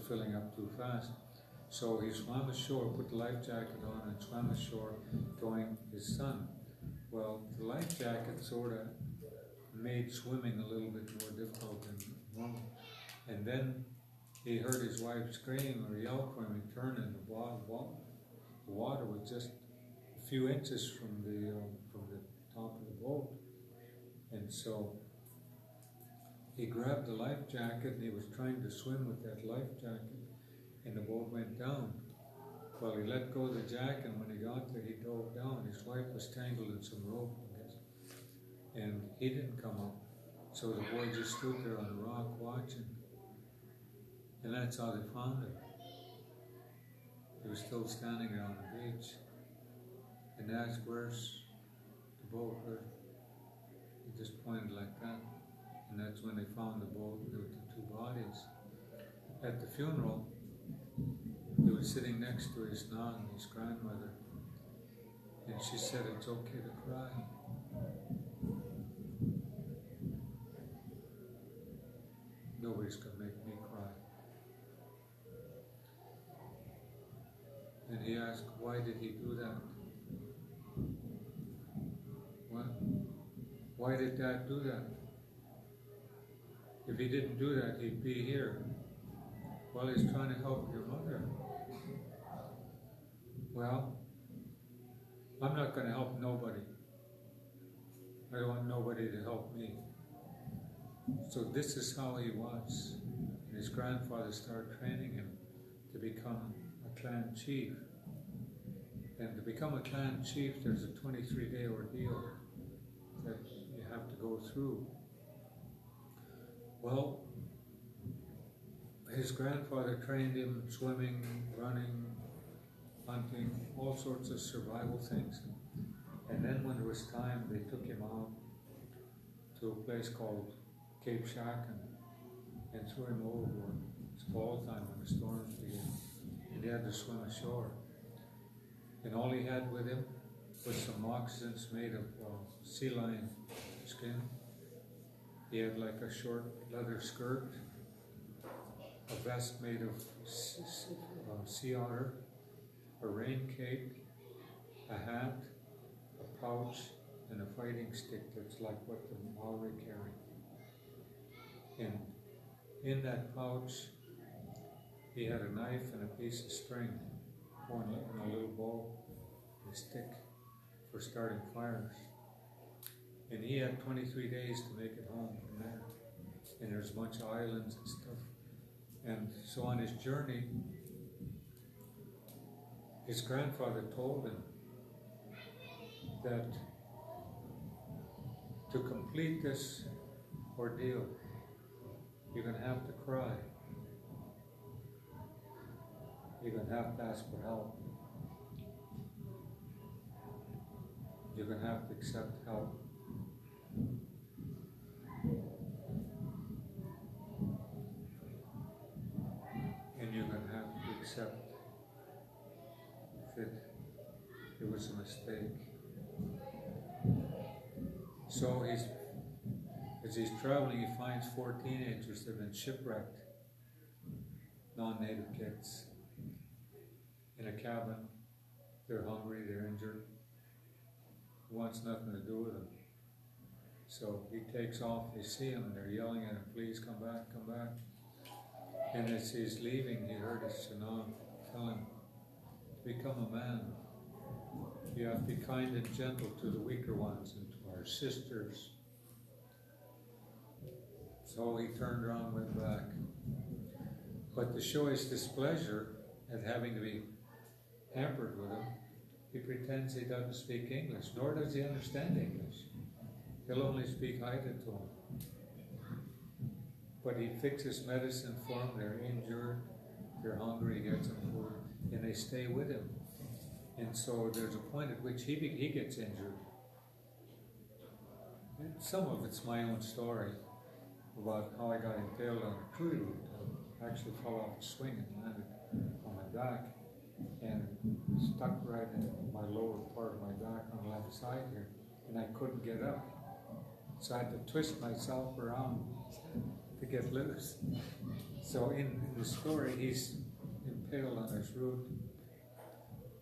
filling up too fast. So he swam ashore, put the life jacket on, and swam ashore, towing his son. Well, the life jacket sort of made swimming a little bit more difficult than normal. And then he heard his wife scream or yell for him. He turned, and the water was just a few inches from the top of the boat. And so he grabbed the life jacket and he was trying to swim with that life jacket, and the boat went down. Well, he let go of the jacket, and when he got there, he dove down. His wife was tangled in some rope, I guess, and he didn't come up. So the boy just stood there on the rock watching, and that's how they found him. He was still standing there on the beach, and asked, "Where's the boat?" He just pointed like that, and that's when they found the boat with the two bodies. At the funeral, he was sitting next to his nan, his grandmother, and she said, "It's okay to cry." Nobody's gonna make me cry. And he asked, "Why did he do that?" What? Why did Dad do that? If he didn't do that, he'd be here. Well, he's trying to help your mother. Well, I'm not going to help nobody. I don't want nobody to help me. So this is how he was. And his grandfather started training him to become a clan chief. And to become a clan chief, there's a 23-day ordeal that you have to go through. Well, his grandfather trained him swimming, running, hunting, all sorts of survival things. And then when there was time, they took him out to a place called Cape Shacken and threw him overboard. It's fall time when the storms began, and he had to swim ashore. And all he had with him was some moccasins made of sea lion skin. He had like a short leather skirt, a vest made of sea otter, a rain cape, a hat, a pouch, and a fighting stick that's like what the Maori carry. And in that pouch, he had a knife and a piece of string, and a little bow, and a stick for starting fires. And he had 23 days to make it home from there. And there's a bunch of islands and stuff. And so on his journey, his grandfather told him that to complete this ordeal, you're going to have to cry. You're going to have to ask for help. You're going to have to accept help. And you're going to have to accept that it was a mistake. So as he's traveling, he finds 4 teenagers that have been shipwrecked, non-native kids, in a cabin. They're hungry, they're injured. He wants nothing to do with them. So he takes off, they see him, and they're yelling at him, please come back, come back. And as he's leaving, he heard his Sanam tell him, become a man. You have to be kind and gentle to the weaker ones and to our sisters. So he turned around and went back. But to show his displeasure at having to be hampered with him, he pretends he doesn't speak English, nor does he understand English. He'll only speak Haida to him. But he fixes medicine for them, they're injured, they're hungry, he gets them food, and they stay with him. And so there's a point at which he gets injured. And some of it's my own story about how I got impaled on a tree root. I actually fell off a swing and landed on my back and stuck right in my lower part of my back on the left side here, and I couldn't get up. So I had to twist myself around to get loose. So in the story, he's impaled on his root.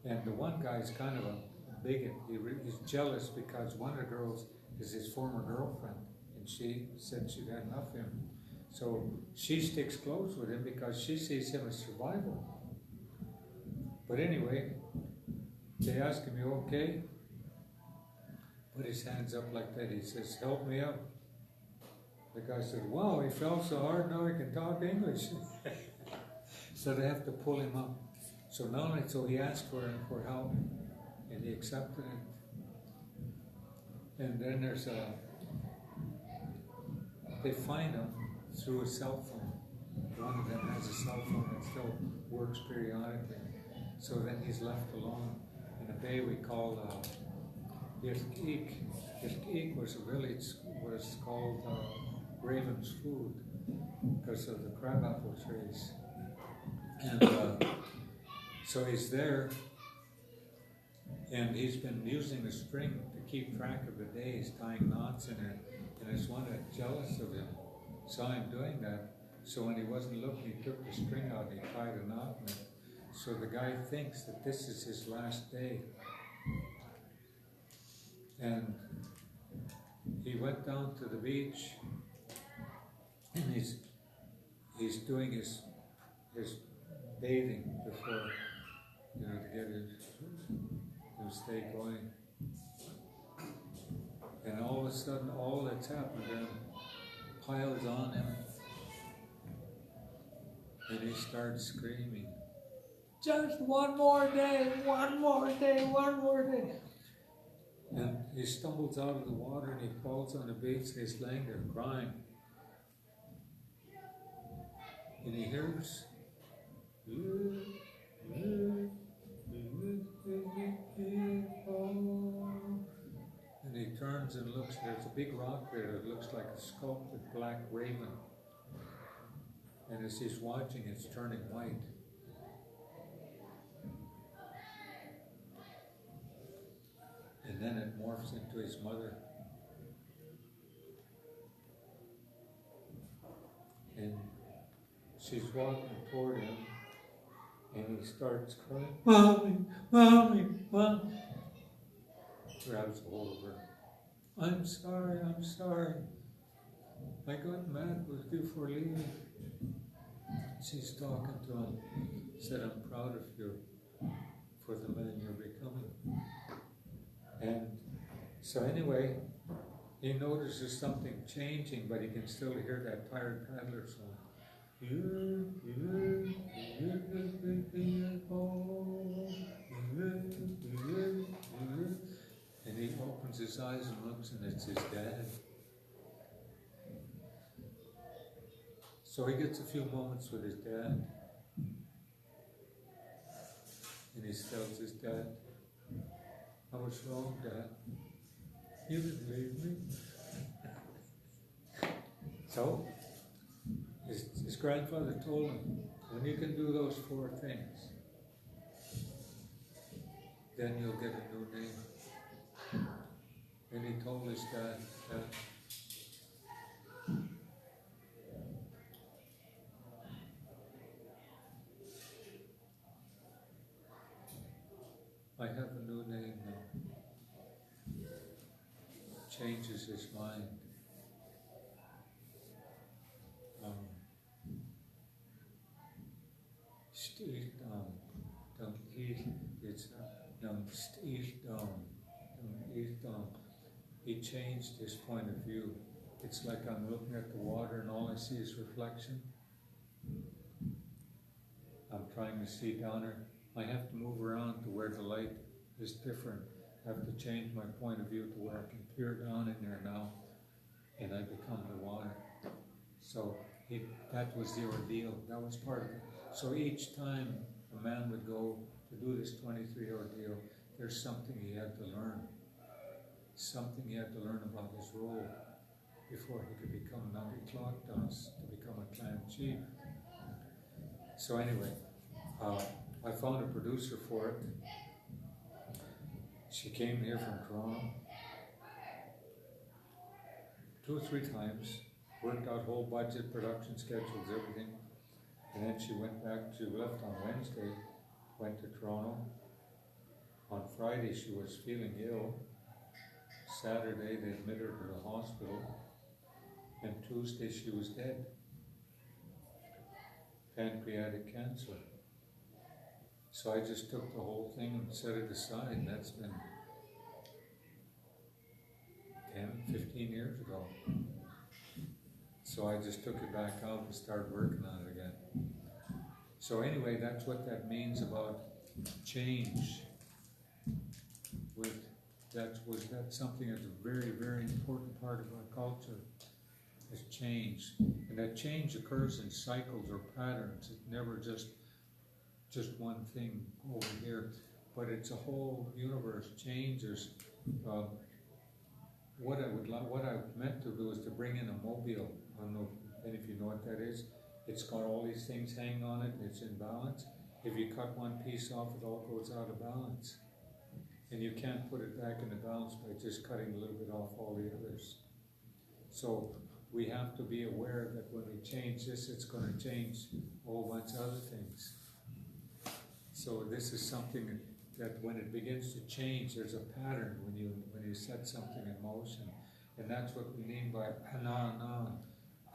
And the one guy's kind of a bigot. He's jealous because one of the girls is his former girlfriend, and she said she'd had enough of him. So she sticks close with him because she sees him as survival. But anyway, they ask him, you okay? Put his hands up like that. He says, help me up. The guy said, wow, he fell so hard, now he can talk English. So they have to pull him up. So not only, so he asked for help, and he accepted it. And then there's they find him through a cell phone. One of them has a cell phone that still works periodically. So then he's left alone in a bay we call Yirkik. Yirkik was a village, was called Raven's Food because of the crabapple trees. And so he's there, and he's been using the string to keep track of the days, tying knots in it, and his one that's jealous of him saw him doing that. So when he wasn't looking, he took the string out and he tied a knot in it. So the guy thinks that this is his last day. And he went down to the beach, and he's doing his bathing before, to get his day going. And all of a sudden, all that's happened to him piles on him, and he starts screaming, just one more day, one more day, one more day. And he stumbles out of the water and he falls on the beach and he's laying there crying. And he hears, and he turns and looks, there's a big rock there that looks like a sculpted black raven. And as he's watching, it's turning white. And then it morphs into his mother. And she's walking toward him, and he starts crying, Mommy, Mommy, Mommy. Grabs a hold of her. I'm sorry, I'm sorry. I got mad with you for leaving. She's talking to him. Said, I'm proud of you for the man you're becoming. And so anyway, he notices something changing, but he can still hear that tired paddler song. And he opens his eyes and looks, and it's his dad. So he gets a few moments with his dad. And he tells his dad, I was wrong, Dad. You didn't leave me. So, his grandfather told him, when you can do those 4 things, then you'll get a new name. And he told his dad that I have a new name now. changes his mind. He changed his point of view. It's like I'm looking at the water and all I see is reflection. I'm trying to see down there. I have to move around to where the light is different. I have to change my point of view to where I can peer down in there now and I become the water. So that was the ordeal. That was part of it. So each time a man would go to do this 23 ordeal, there's something he had to learn. Something he had to learn about his role before he could become Nangitlatas, to become a clan chief. So anyway, I found a producer for it. She came here from Toronto 2 or 3 times, worked out whole budget, production schedules, everything. And then she went back, she left on Wednesday, went to Toronto. On Friday she was feeling ill. Saturday they admitted her to the hospital. And Tuesday she was dead. Pancreatic cancer. So I just took the whole thing and set it aside. That's been 10, 15 years ago. So I just took it back out and started working on it again. So anyway, that's what that means about change. That's something that's a very, very important part of our culture, is change. And that change occurs in cycles or patterns. It's never just one thing over here, but it's a whole universe. Changes. What I meant to do is to bring in a mobile. I don't know if any of you know what that is. It's got all these things hanging on it, and it's in balance. If you cut one piece off, it all goes out of balance. And you can't put it back into balance by just cutting a little bit off all the others. So we have to be aware that when we change this, it's going to change a whole bunch of other things. So this is something that when it begins to change, there's a pattern when you set something in motion. And that's what we mean by ana.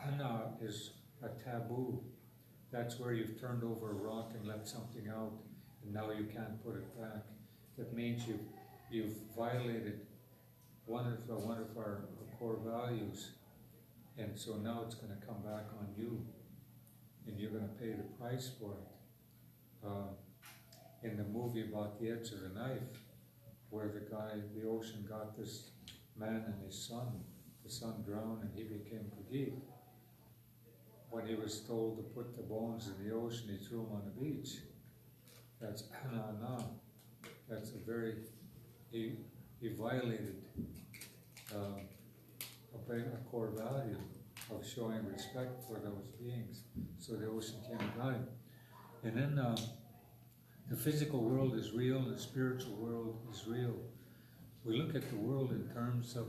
Ana is a taboo. That's where you've turned over a rock and let something out, and now you can't put it back. That means you've violated one of our core values, and so now it's going to come back on you, and you're going to pay the price for it. In the movie about the edge of the knife, where the ocean got this man and his son, the son drowned and he became Kagit. When he was told to put the bones in the ocean, he threw them on the beach. That's ana. That's he violated a core value of showing respect for those beings. So the ocean came and got him. And then the physical world is real, the spiritual world is real. We look at the world in terms of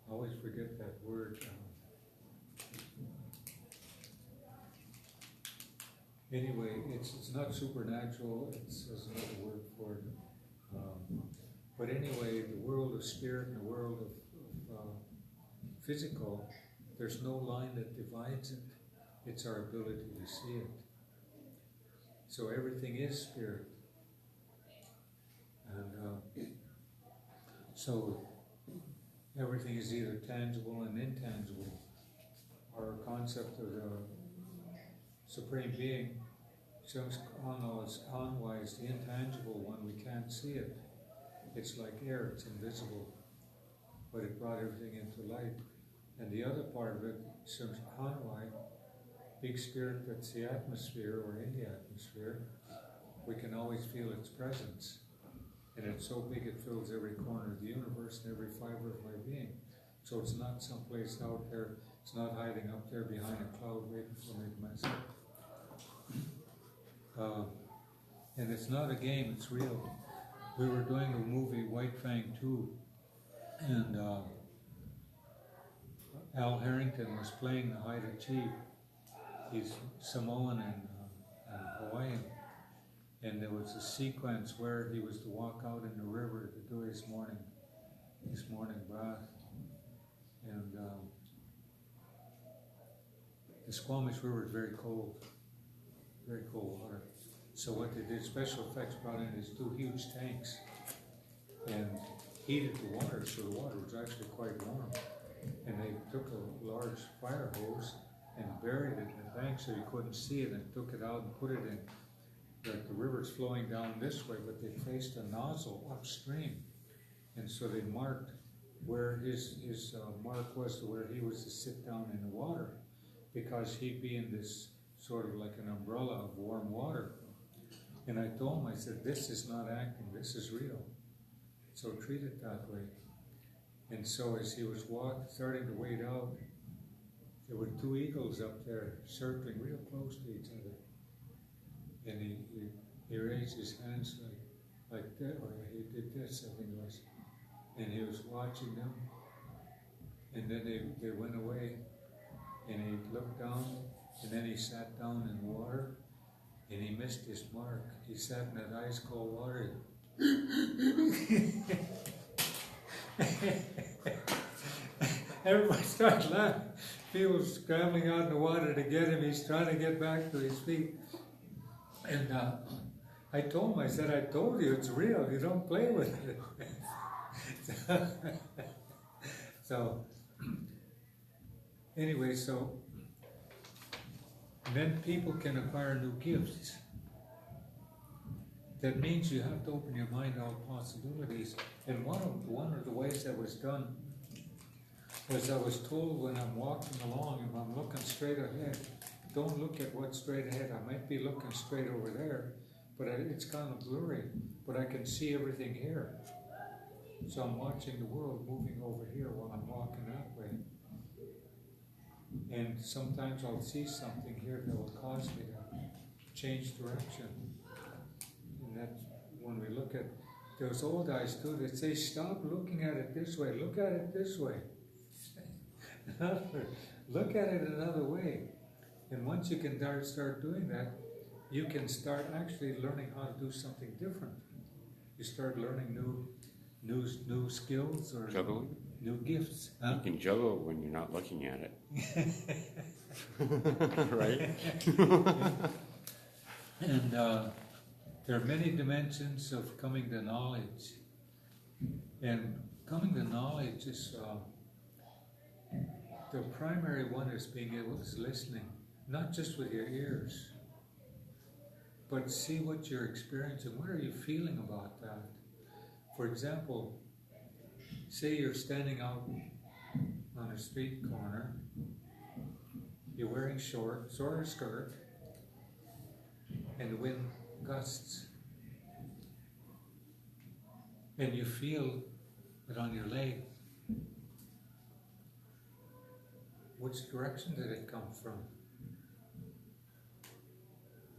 I always forget that word. Anyway, it's not supernatural. There's another word for it. But anyway, the world of spirit and the world of physical, there's no line that divides it. It's our ability to see it. So everything is spirit. And so everything is either tangible and intangible. Our concept of the Supreme Being, Anwa is the intangible one. We can't see it. It's like air, it's invisible. But it brought everything into light. And the other part of it, Hanwai, big spirit that's the atmosphere or in the atmosphere, we can always feel its presence. And it's so big it fills every corner of the universe and every fiber of my being. So it's not someplace out there, it's not hiding up there behind a cloud waiting for me to mess up. And it's not a game, it's real. We were doing a movie, White Fang 2, and Al Harrington was playing the Haida chief. He's Samoan and Hawaiian. And there was a sequence where he was to walk out in the river to do his morning bath. And the Squamish River is very cold water. So what they did, special effects brought in these 2 huge tanks and heated the water, so the water was actually quite warm. And they took a large fire hose and buried it in the tank so you couldn't see it, and took it out and put it in. Like the river's flowing down this way, but they placed a nozzle upstream. And so they marked where his mark was to where he was to sit down in the water, because he'd be in this sort of like an umbrella of warm water. And I told him, I said, this is not acting, this is real. So treat it that way. And so as he was starting to wade out, there were 2 eagles up there circling real close to each other. And he raised his hands like that, or he did this, I think it was. And he was watching them. And then they went away, and he looked down, and then he sat down in water, and he missed his mark. He sat in that ice cold water. Everybody started laughing. People scrambling out in the water to get him. He's trying to get back to his feet. And I told him, I said, I told you it's real. You don't play with it. So anyway, then people can acquire new gifts. That means you have to open your mind to all possibilities. And one of the ways that was done was I was told when I'm walking along, if I'm looking straight ahead, don't look at what's straight ahead. I might be looking straight over there, but it's kind of blurry, but I can see everything here. So I'm watching the world moving over here while I'm walking that way. And sometimes I'll see something here that will cause me to change direction. And that's when we look at those old guys too, they say, stop looking at it this way, look at it this way. Look at it another way. And once you can start doing that, you can start actually learning how to do something different. You start learning new skills or Juggling? new gifts. Huh? You can juggle when you're not looking at it. Right? And there are many dimensions of coming to knowledge. And coming to knowledge is, the primary one is being able to listening, not just with your ears, but see what you're experiencing. What are you feeling about that? For example, say you're standing out on a street corner, you're wearing short or skirt, and the wind gusts. And you feel it on your leg. Which direction did it come from?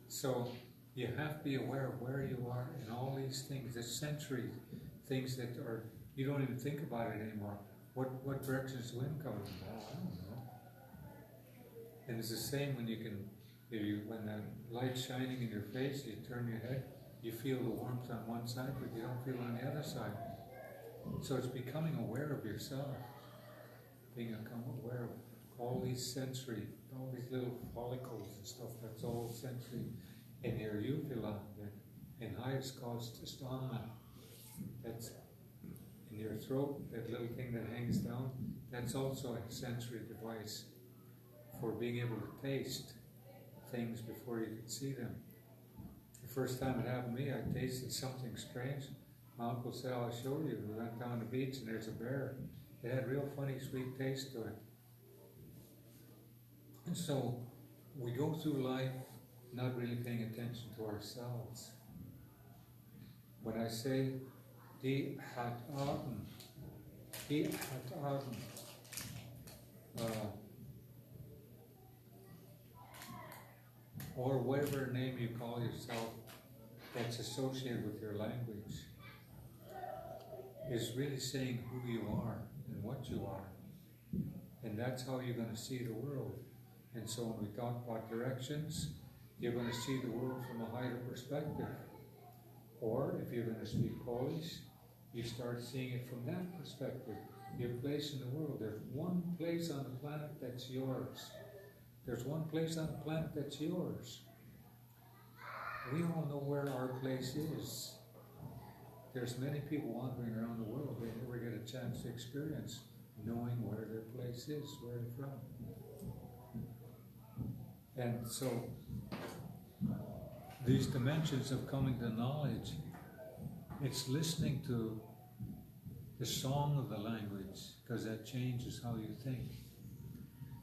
So you have to be aware of where you are in all these things, the sensory things that are, you don't even think about it anymore. What direction is the wind coming from? Oh, I don't know. And it's the same when when the light's shining in your face, you turn your head, you feel the warmth on one side, but you don't feel it on the other side. So it's becoming aware of yourself, being aware of all these sensory, all these little follicles and stuff, that's all sensory. In your uvula, in high it's called stoma, that's in your throat, that little thing that hangs down, that's also a sensory device for being able to taste things before you can see them. The first time it happened to me, I tasted something strange. My uncle said, I'll show you. We went down the beach and there's a bear. It had real funny sweet taste to it. And so we go through life not really paying attention to ourselves. When I say die hat Atem, or whatever name you call yourself that's associated with your language, is really saying who you are and what you are. And that's how you're going to see the world. And so when we talk about directions, you're going to see the world from a Haida perspective. Or if you're going to speak Polish, you start seeing it from that perspective. Your place in the world. There's one place on the planet that's yours. There's one place on the planet that's yours. We all know where our place is. There's many people wandering around the world. They never get a chance to experience knowing where their place is, where they're from. And so, these dimensions of coming to knowledge, it's listening to the song of the language, because that changes how you think.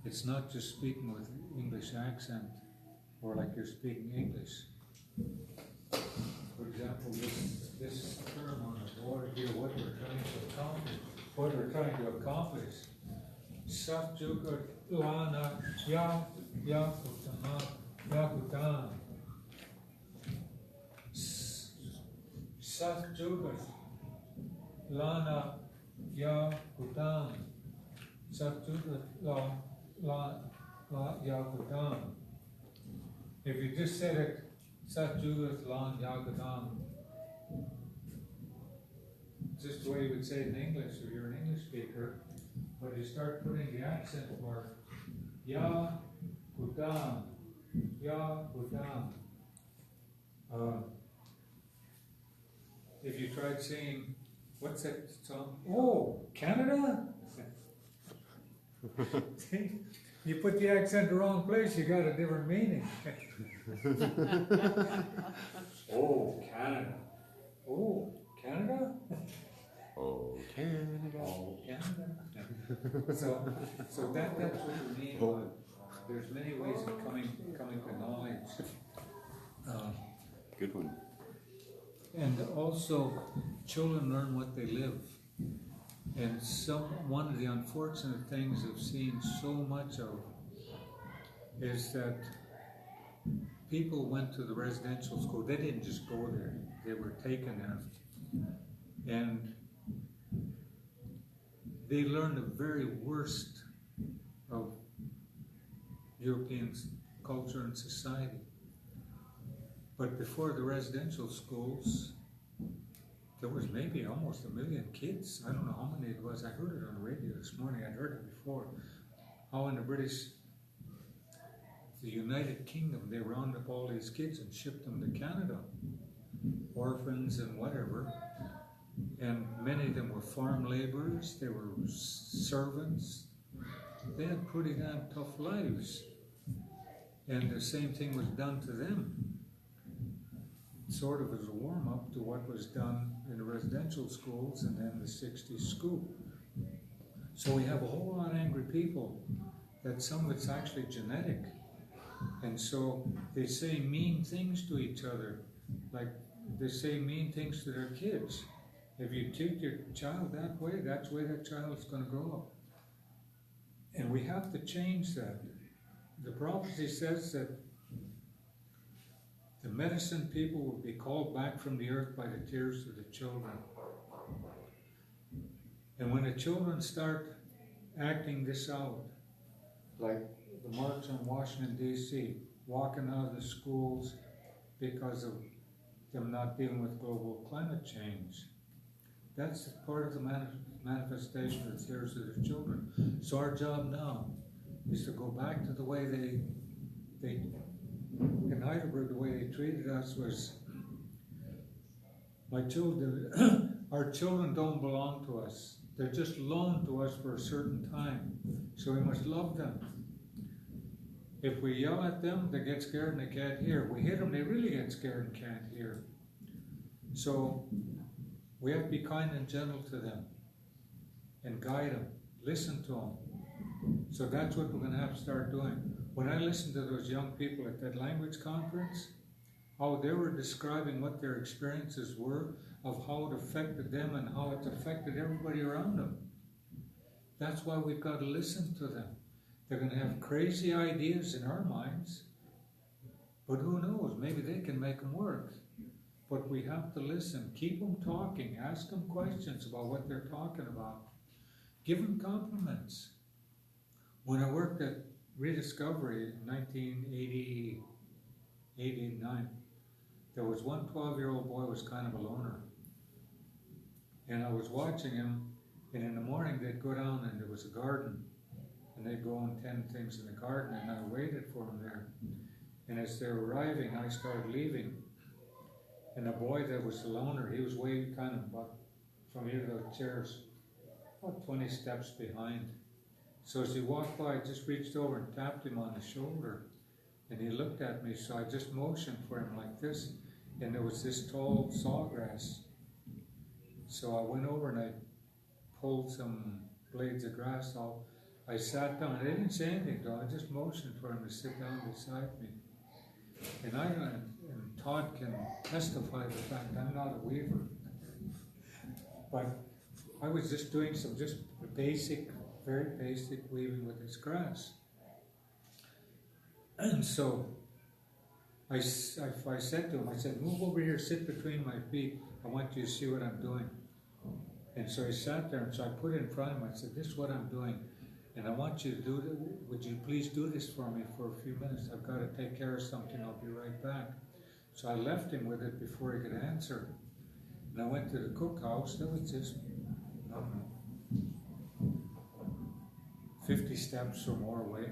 It's not just speaking with English accent, or like you're speaking English. For example, this term on the board here, what we're trying to accomplish. Satjukat lana yakutana yakutan. Satjukat lana yakutan. Satjukat la yakutan. If you just said it, Satjugat lan yakutan, just the way you would say it in English if you're an English speaker, but you start putting the accent mark, yakutan, yakutan. If you tried saying, what's that song? Oh, Canada? You put the accent in the wrong place, you got a different meaning. Oh, Canada. Oh, Canada? Oh, Canada. Oh, Canada. So that's what we mean by there's many ways of coming to knowledge. Good one. And also, children learn what they live. And one of the unfortunate things I've seen so much of is that people went to the residential school. They didn't just go there. They were taken there. And they learned the very worst of European culture and society. But before the residential schools, there was maybe almost 1 million kids. I don't know how many it was. I heard it on the radio this morning. I'd heard it before. How in the United Kingdom, they rounded up all these kids and shipped them to Canada. Orphans and whatever. And many of them were farm laborers. They were servants. They had pretty damn tough lives. And the same thing was done to them. Sort of as a warm-up to what was done in the residential schools and then the 60s school. So we have a whole lot of angry people that some of it's actually genetic. And so they say mean things to each other, like they say mean things to their kids. If you treat your child that way, that's the way that child is going to grow up. And we have to change that. The prophecy says that the medicine people will be called back from the earth by the tears of the children. And when the children start acting this out, like the march on Washington, D.C., walking out of the schools because of them not dealing with global climate change, that's part of the manifestation of the tears of the children. So our job now is to go back to the way they in Heidelberg, the way they treated us was, our children don't belong to us. They're just loaned to us for a certain time. So we must love them. If we yell at them, they get scared and they can't hear. If we hit them, they really get scared and can't hear. So we have to be kind and gentle to them and guide them, listen to them. So that's what we're going to have to start doing. When I listened to those young people at that language conference, how they were describing what their experiences were, of how it affected them and how it affected everybody around them. That's why we've got to listen to them. They're going to have crazy ideas in our minds, but who knows, maybe they can make them work. But we have to listen, keep them talking, ask them questions about what they're talking about. Give them compliments. When I worked at Rediscovery in 1980, 8, 8, 9. There was one 12-year-old boy who was kind of a loner. And I was watching him, and in the morning they'd go down and there was a garden, and they'd go and tend things in the garden, and I waited for him there. And as they were arriving, I started leaving. And the boy that was the loner, he was way kind of about from here to the chairs, about 20 steps behind. So as he walked by, I just reached over and tapped him on the shoulder. And he looked at me, so I just motioned for him like this. And there was this tall sawgrass. So I went over and I pulled some blades of grass off. I sat down. I didn't say anything though. I just motioned for him to sit down beside me. And Todd can testify to the fact I'm not a weaver. But I was just doing some just basic, very basic weaving with this grass. And so I said to him, I said, move over here, sit between my feet. I want you to see what I'm doing. And so he sat there, and so I put it in front of him. I said, this is what I'm doing. And I want you to do it. Would you please do this for me for a few minutes? I've got to take care of something. I'll be right back. So I left him with it before he could answer. And I went to the cookhouse. That was just, I don't know, 50 steps or more away.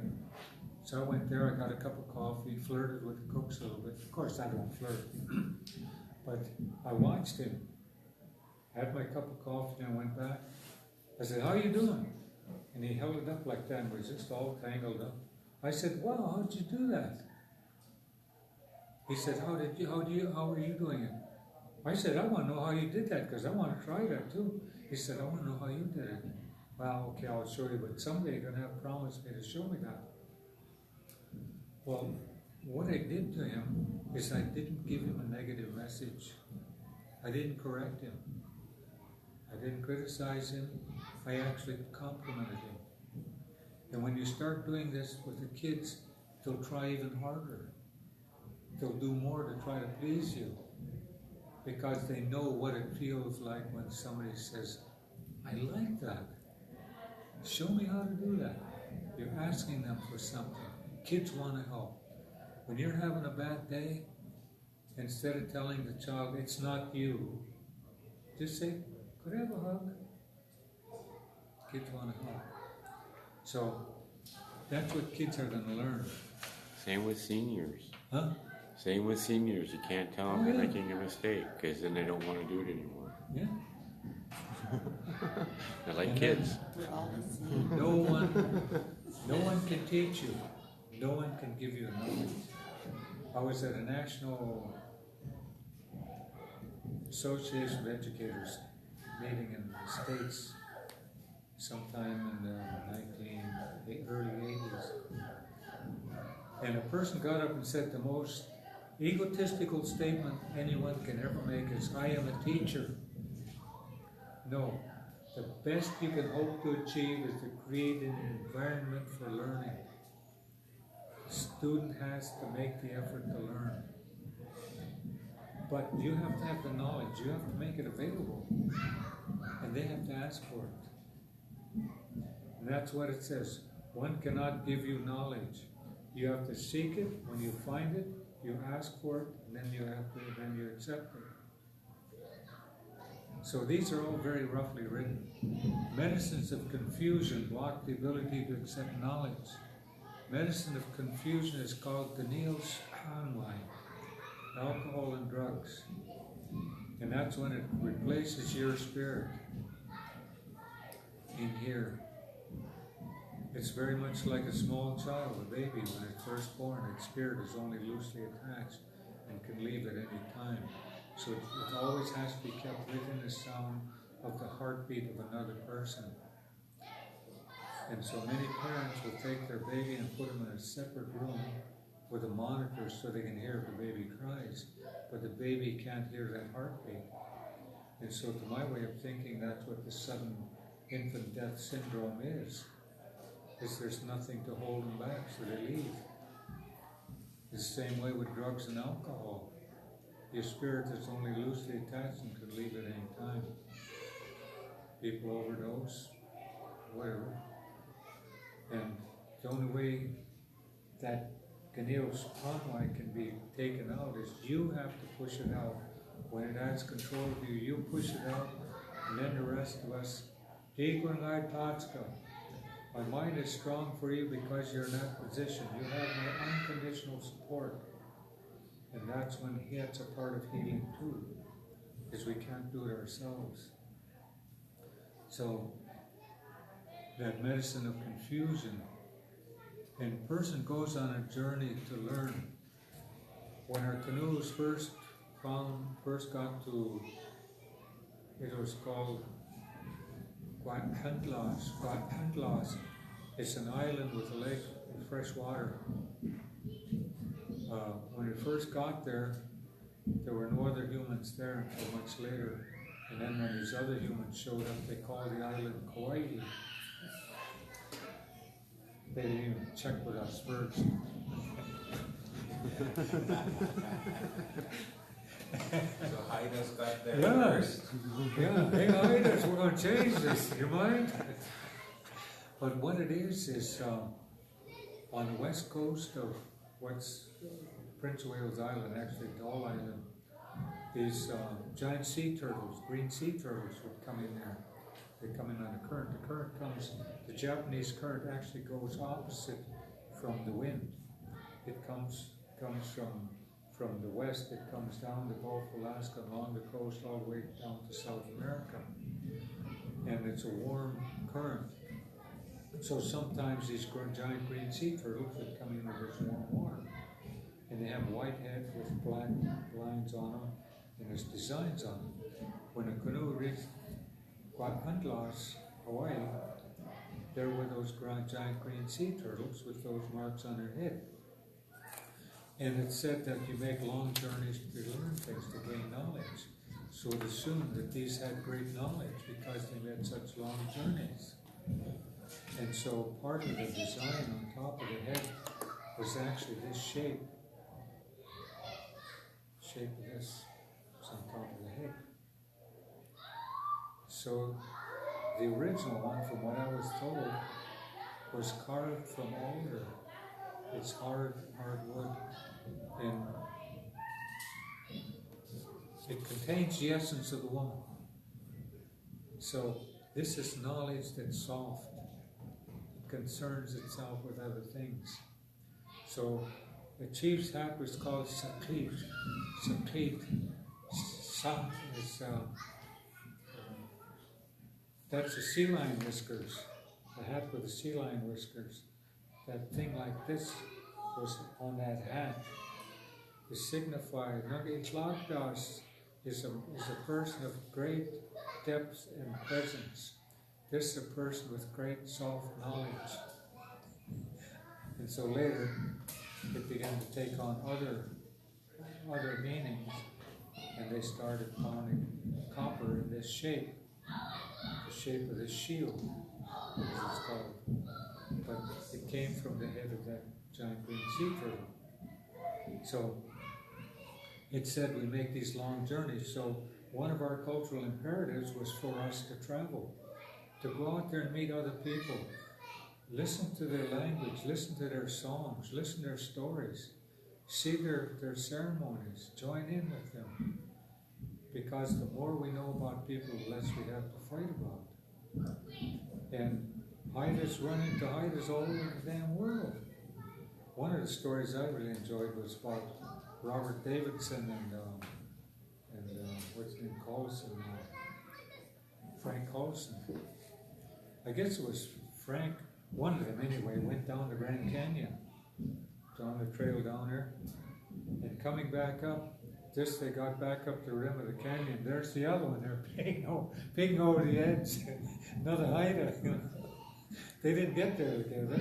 So I went there, I got a cup of coffee, flirted with the cooks a little bit. Of course, I don't flirt. But I watched him. Had my cup of coffee and I went back. I said, how are you doing? And he held it up like that and was just all tangled up. I said, wow, how'd you do that? He said, how are you doing it? I said, I want to know how you did that because I want to try that too. He said, I want to know how you did it. Well, okay, I'll show you, but someday you're going to have to promise me to show me that. Well, what I did to him is I didn't give him a negative message. I didn't correct him. I didn't criticize him. I actually complimented him. And when you start doing this with the kids, they'll try even harder. They'll do more to try to please you because they know what it feels like when somebody says, I like that. Show me how to do that. You're asking them for something. Kids want to help. When you're having a bad day, instead of telling the child, it's not you, just say, could I have a hug? Kids want to help. So that's what kids are going to learn. Same with seniors. Huh? Same with seniors. You can't tell them Oh, they're yeah. making a mistake because then they don't want to do it anymore. Yeah. They're like And kids. We're all the same. No one can teach you. No one can give you knowledge. I was at a National Association of Educators meeting in the States sometime in the early 80s. And a person got up and said the most egotistical statement anyone can ever make is, I am a teacher. No, the best you can hope to achieve is to create an environment for learning. The student has to make the effort to learn. But you have to have the knowledge, you have to make it available, and they have to ask for it. And that's what it says. One cannot give you knowledge. You have to seek it. When you find it, you ask for it, and then you accept it. So these are all very roughly written. Medicines of confusion block the ability to accept knowledge. Medicine of confusion is called Daniel's wine, alcohol and drugs. And that's when it replaces your spirit in here. It's very much like a small child, a baby, when it's first born. Its spirit is only loosely attached and can leave at any time. So it always has to be kept within the sound of the heartbeat of another person. And so many parents will take their baby and put them in a separate room with a monitor so they can hear if the baby cries, but the baby can't hear that heartbeat. And so to my way of thinking, that's what the sudden infant death syndrome is there's nothing to hold them back, so they leave. It's the same way with drugs and alcohol. Your spirit is only loosely attached and can leave at any time. People overdose, whatever. And the only way that Canoe's convoy can be taken out is you have to push it out. When it has control of you, you push it out, and then the rest of us, my mind is strong for you because you're in that position. You have my unconditional support. And that's when that's a part of healing too, is we can't do it ourselves. So, that medicine of confusion, and a person goes on a journey to learn. When our canoes first got to, it was called Guatantlas. It's an island with a lake with fresh water. When it first got there were no other humans there until much later. And then when these other humans showed up, they called the island Kauai. They didn't even check with us first. So Haida's got there Yeah. first. Yeah, hey Haidas, we're going to change this. You mind? But what it is on the west coast of what's Prince of Wales Island, actually Doll Island, these giant sea turtles, green sea turtles would come in there. They come in on the current. The current comes, the Japanese current actually goes opposite from the wind. It comes from the west, it comes down the Gulf of Alaska, along the coast, all the way down to South America. And it's a warm current. So sometimes these giant green sea turtles would come in with this warm water. And they have white heads with black lines on them, and there's designs on them. When a canoe reached Guatantlas, Hawaii, there were those giant green sea turtles with those marks on their head. And it's said that you make long journeys to learn things, to gain knowledge. So it assumed that these had great knowledge because they made such long journeys. And so part of the design on top of the head was actually this shape. Shape of this was on top of the head. So the original one, from what I was told, was carved from alder. It's hard wood, and it contains the essence of the woman. So this is knowledge that's soft. It concerns itself with other things. So the chief's hat was called saklit. Saklit. Sak is that's the sea lion whiskers. The hat with the sea lion whiskers. That thing like this was on that hat to signify Nagi Tlagdas is a person of great depth and presence. This is a person with great soft knowledge. And so later it began to take on other meanings, and they started pounding copper in this shape, the shape of this shield, as it's called. But it came from the head of that giant green sea turtle. So it said we make these long journeys. So one of our cultural imperatives was for us to travel, to go out there and meet other people, listen to their language, listen to their songs, listen to their stories, see their ceremonies, join in with them. Because the more we know about people, the less we have to fight about. And Haidas run into Haidas all over the damn world. One of the stories I really enjoyed was about Robert Davidson and what's his name, Collison, Frank Collison. I guess it was Frank, one of them anyway, went down the Grand Canyon, down the trail down there, and coming back up, they got back up the rim of the canyon. There's the other one there, peeking over the edge. Another Haida. They didn't get there together.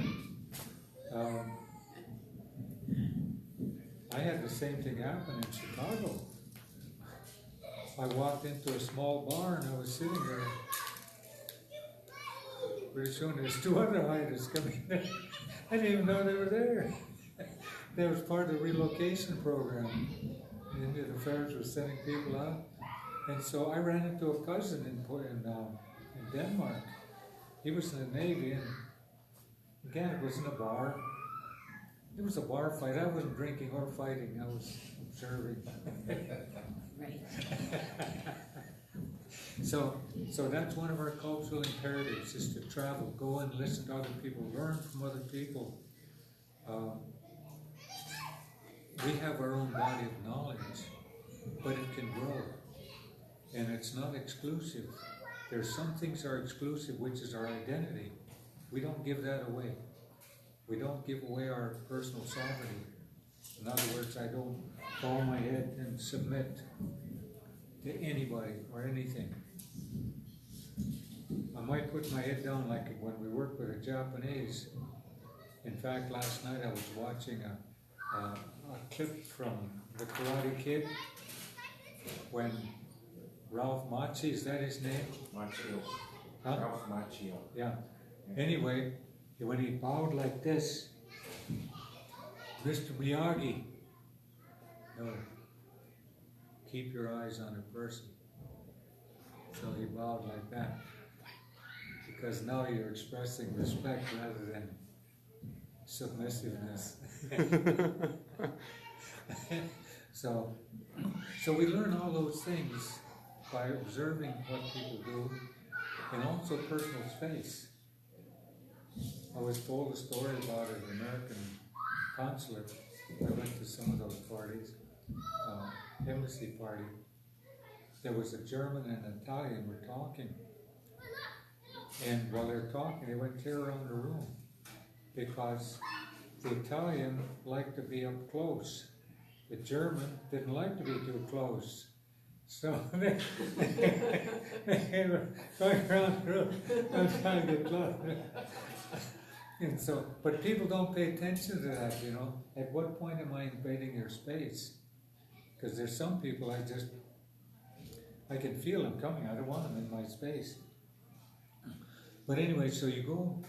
I had the same thing happen in Chicago. I walked into a small bar and I was sitting there. Pretty soon there's two other Haidas coming there. I didn't even know they were there. That was part of the relocation program. The Indian Affairs was sending people out. And so I ran into a cousin in Denmark. He was in the Navy, and again, it was in a bar. It was a bar fight. I wasn't drinking or fighting. I was observing. Right. So that's one of our cultural imperatives, is to travel, go and listen to other people, learn from other people. We have our own body of knowledge, but it can grow, and it's not exclusive. There's some things are exclusive, which is our identity. We don't give that away. We don't give away our personal sovereignty. In other words, I don't bow my head and submit to anybody or anything. I might put my head down like when we work with the Japanese. In fact, last night I was watching a clip from The Karate Kid when Ralph Macchio, is that his name? Macchio. Huh? Ralph Macchio. Yeah. Anyway, when he bowed like this, Mr. Miyagi, no, keep your eyes on a person. So he bowed like that, because now you're expressing respect rather than submissiveness. So we learn all those things by observing what people do, and also personal space. I was told a story about an American consulate. I went to some of those parties, embassy party. There was a German and an Italian were talking, and while they're talking, they went clear around the room, because the Italian liked to be up close. The German didn't like to be too close. So they were going around the room trying to get close. And so, but people don't pay attention to that, you know. At what point am I invading their space? Because there's some people I can feel them coming. I don't want them in my space. But anyway, so you go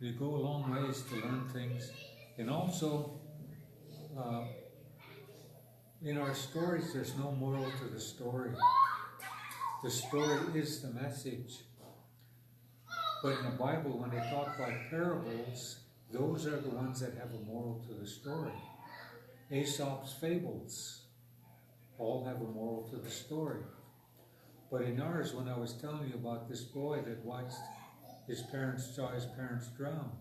a long ways to learn things. And also, in our stories, there's no moral to the story. The story is the message. But in the Bible, when they talk about parables, those are the ones that have a moral to the story. Aesop's fables all have a moral to the story. But in ours, when I was telling you about this boy that watched saw his parents drown,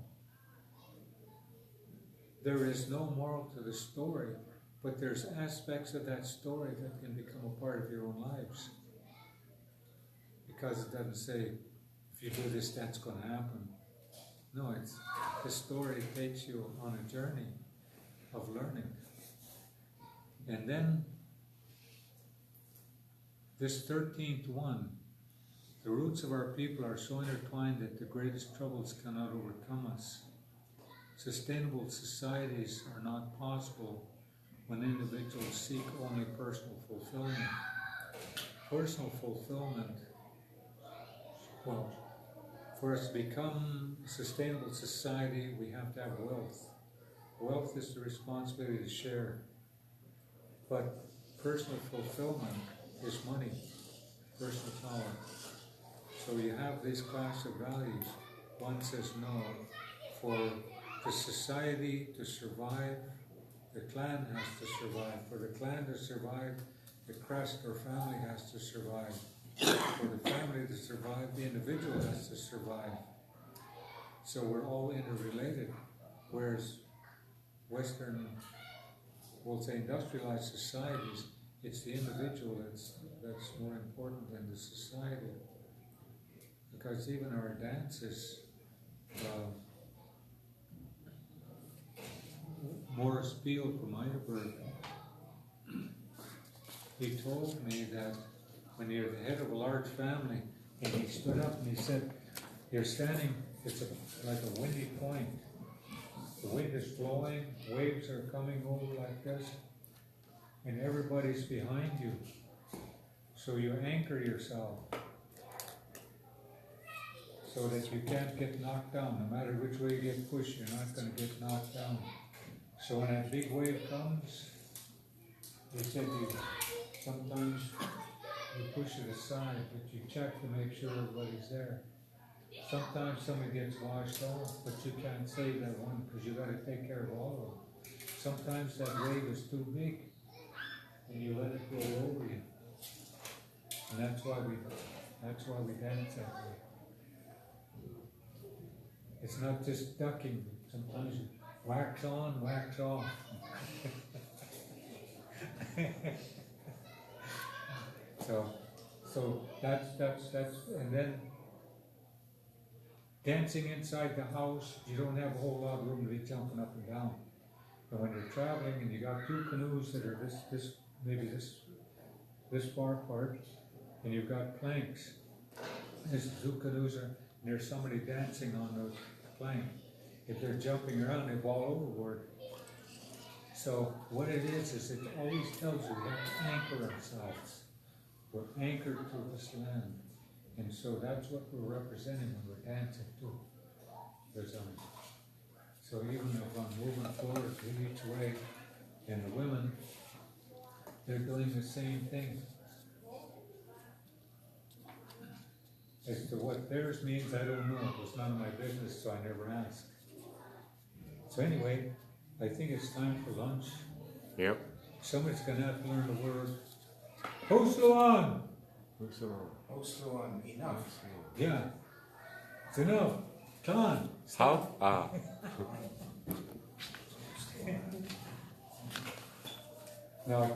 there is no moral to the story, but there's aspects of that story that can become a part of your own lives. Because it doesn't say, if you do this, that's going to happen. No, the story takes you on a journey of learning. And then, this 13th one, the roots of our people are so intertwined that the greatest troubles cannot overcome us. Sustainable societies are not possible when individuals seek only personal fulfillment. Personal fulfillment, well, for us to become a sustainable society, we have to have wealth. Wealth is the responsibility to share. But personal fulfillment is money, personal power. So you have this clash of values. One says no, for the society to survive, the clan has to survive. For the clan to survive, the crest or family has to survive. For the family to survive, the individual has to survive. So we're all interrelated. Whereas Western, we'll say industrialized societies, it's the individual that's more important than the society. Because even our dances, Morris Beale from Heidelberg, he told me that when you're the head of a large family, and he stood up and he said, you're standing, it's like a windy point. The wind is blowing, waves are coming over like this, and everybody's behind you. So you anchor yourself so that you can't get knocked down. No matter which way you get pushed, you're not going to get knocked down. So when that big wave comes, they said sometimes you push it aside, but you check to make sure everybody's there. Sometimes somebody gets washed off, but you can't save that one because you got to take care of all of them. sometimes that wave is too big, and you let it roll over you. And that's why we dance that way. It's not just ducking, sometimes you wax on, wax off. So that's, and then dancing inside the house, you don't have a whole lot of room to be jumping up and down. But when you're traveling and you got two canoes that are this far apart, and you've got planks, there's two canoes and there's somebody dancing on the plank. If they're jumping around, they fall overboard. So what it is it always tells you we have to anchor ourselves. We're anchored to this land. And so that's what we're representing when we're dancing too. So even if I'm moving forward in each way, and the women, they're doing the same thing. As to what theirs means, I don't know. It was none of my business, so I never asked. So anyway, I think it's time for lunch. Yep. Somebody's going to have to learn the word. Hosluan! Hosluan, enough. Yeah. It's enough. Ton. How? Ah. Now,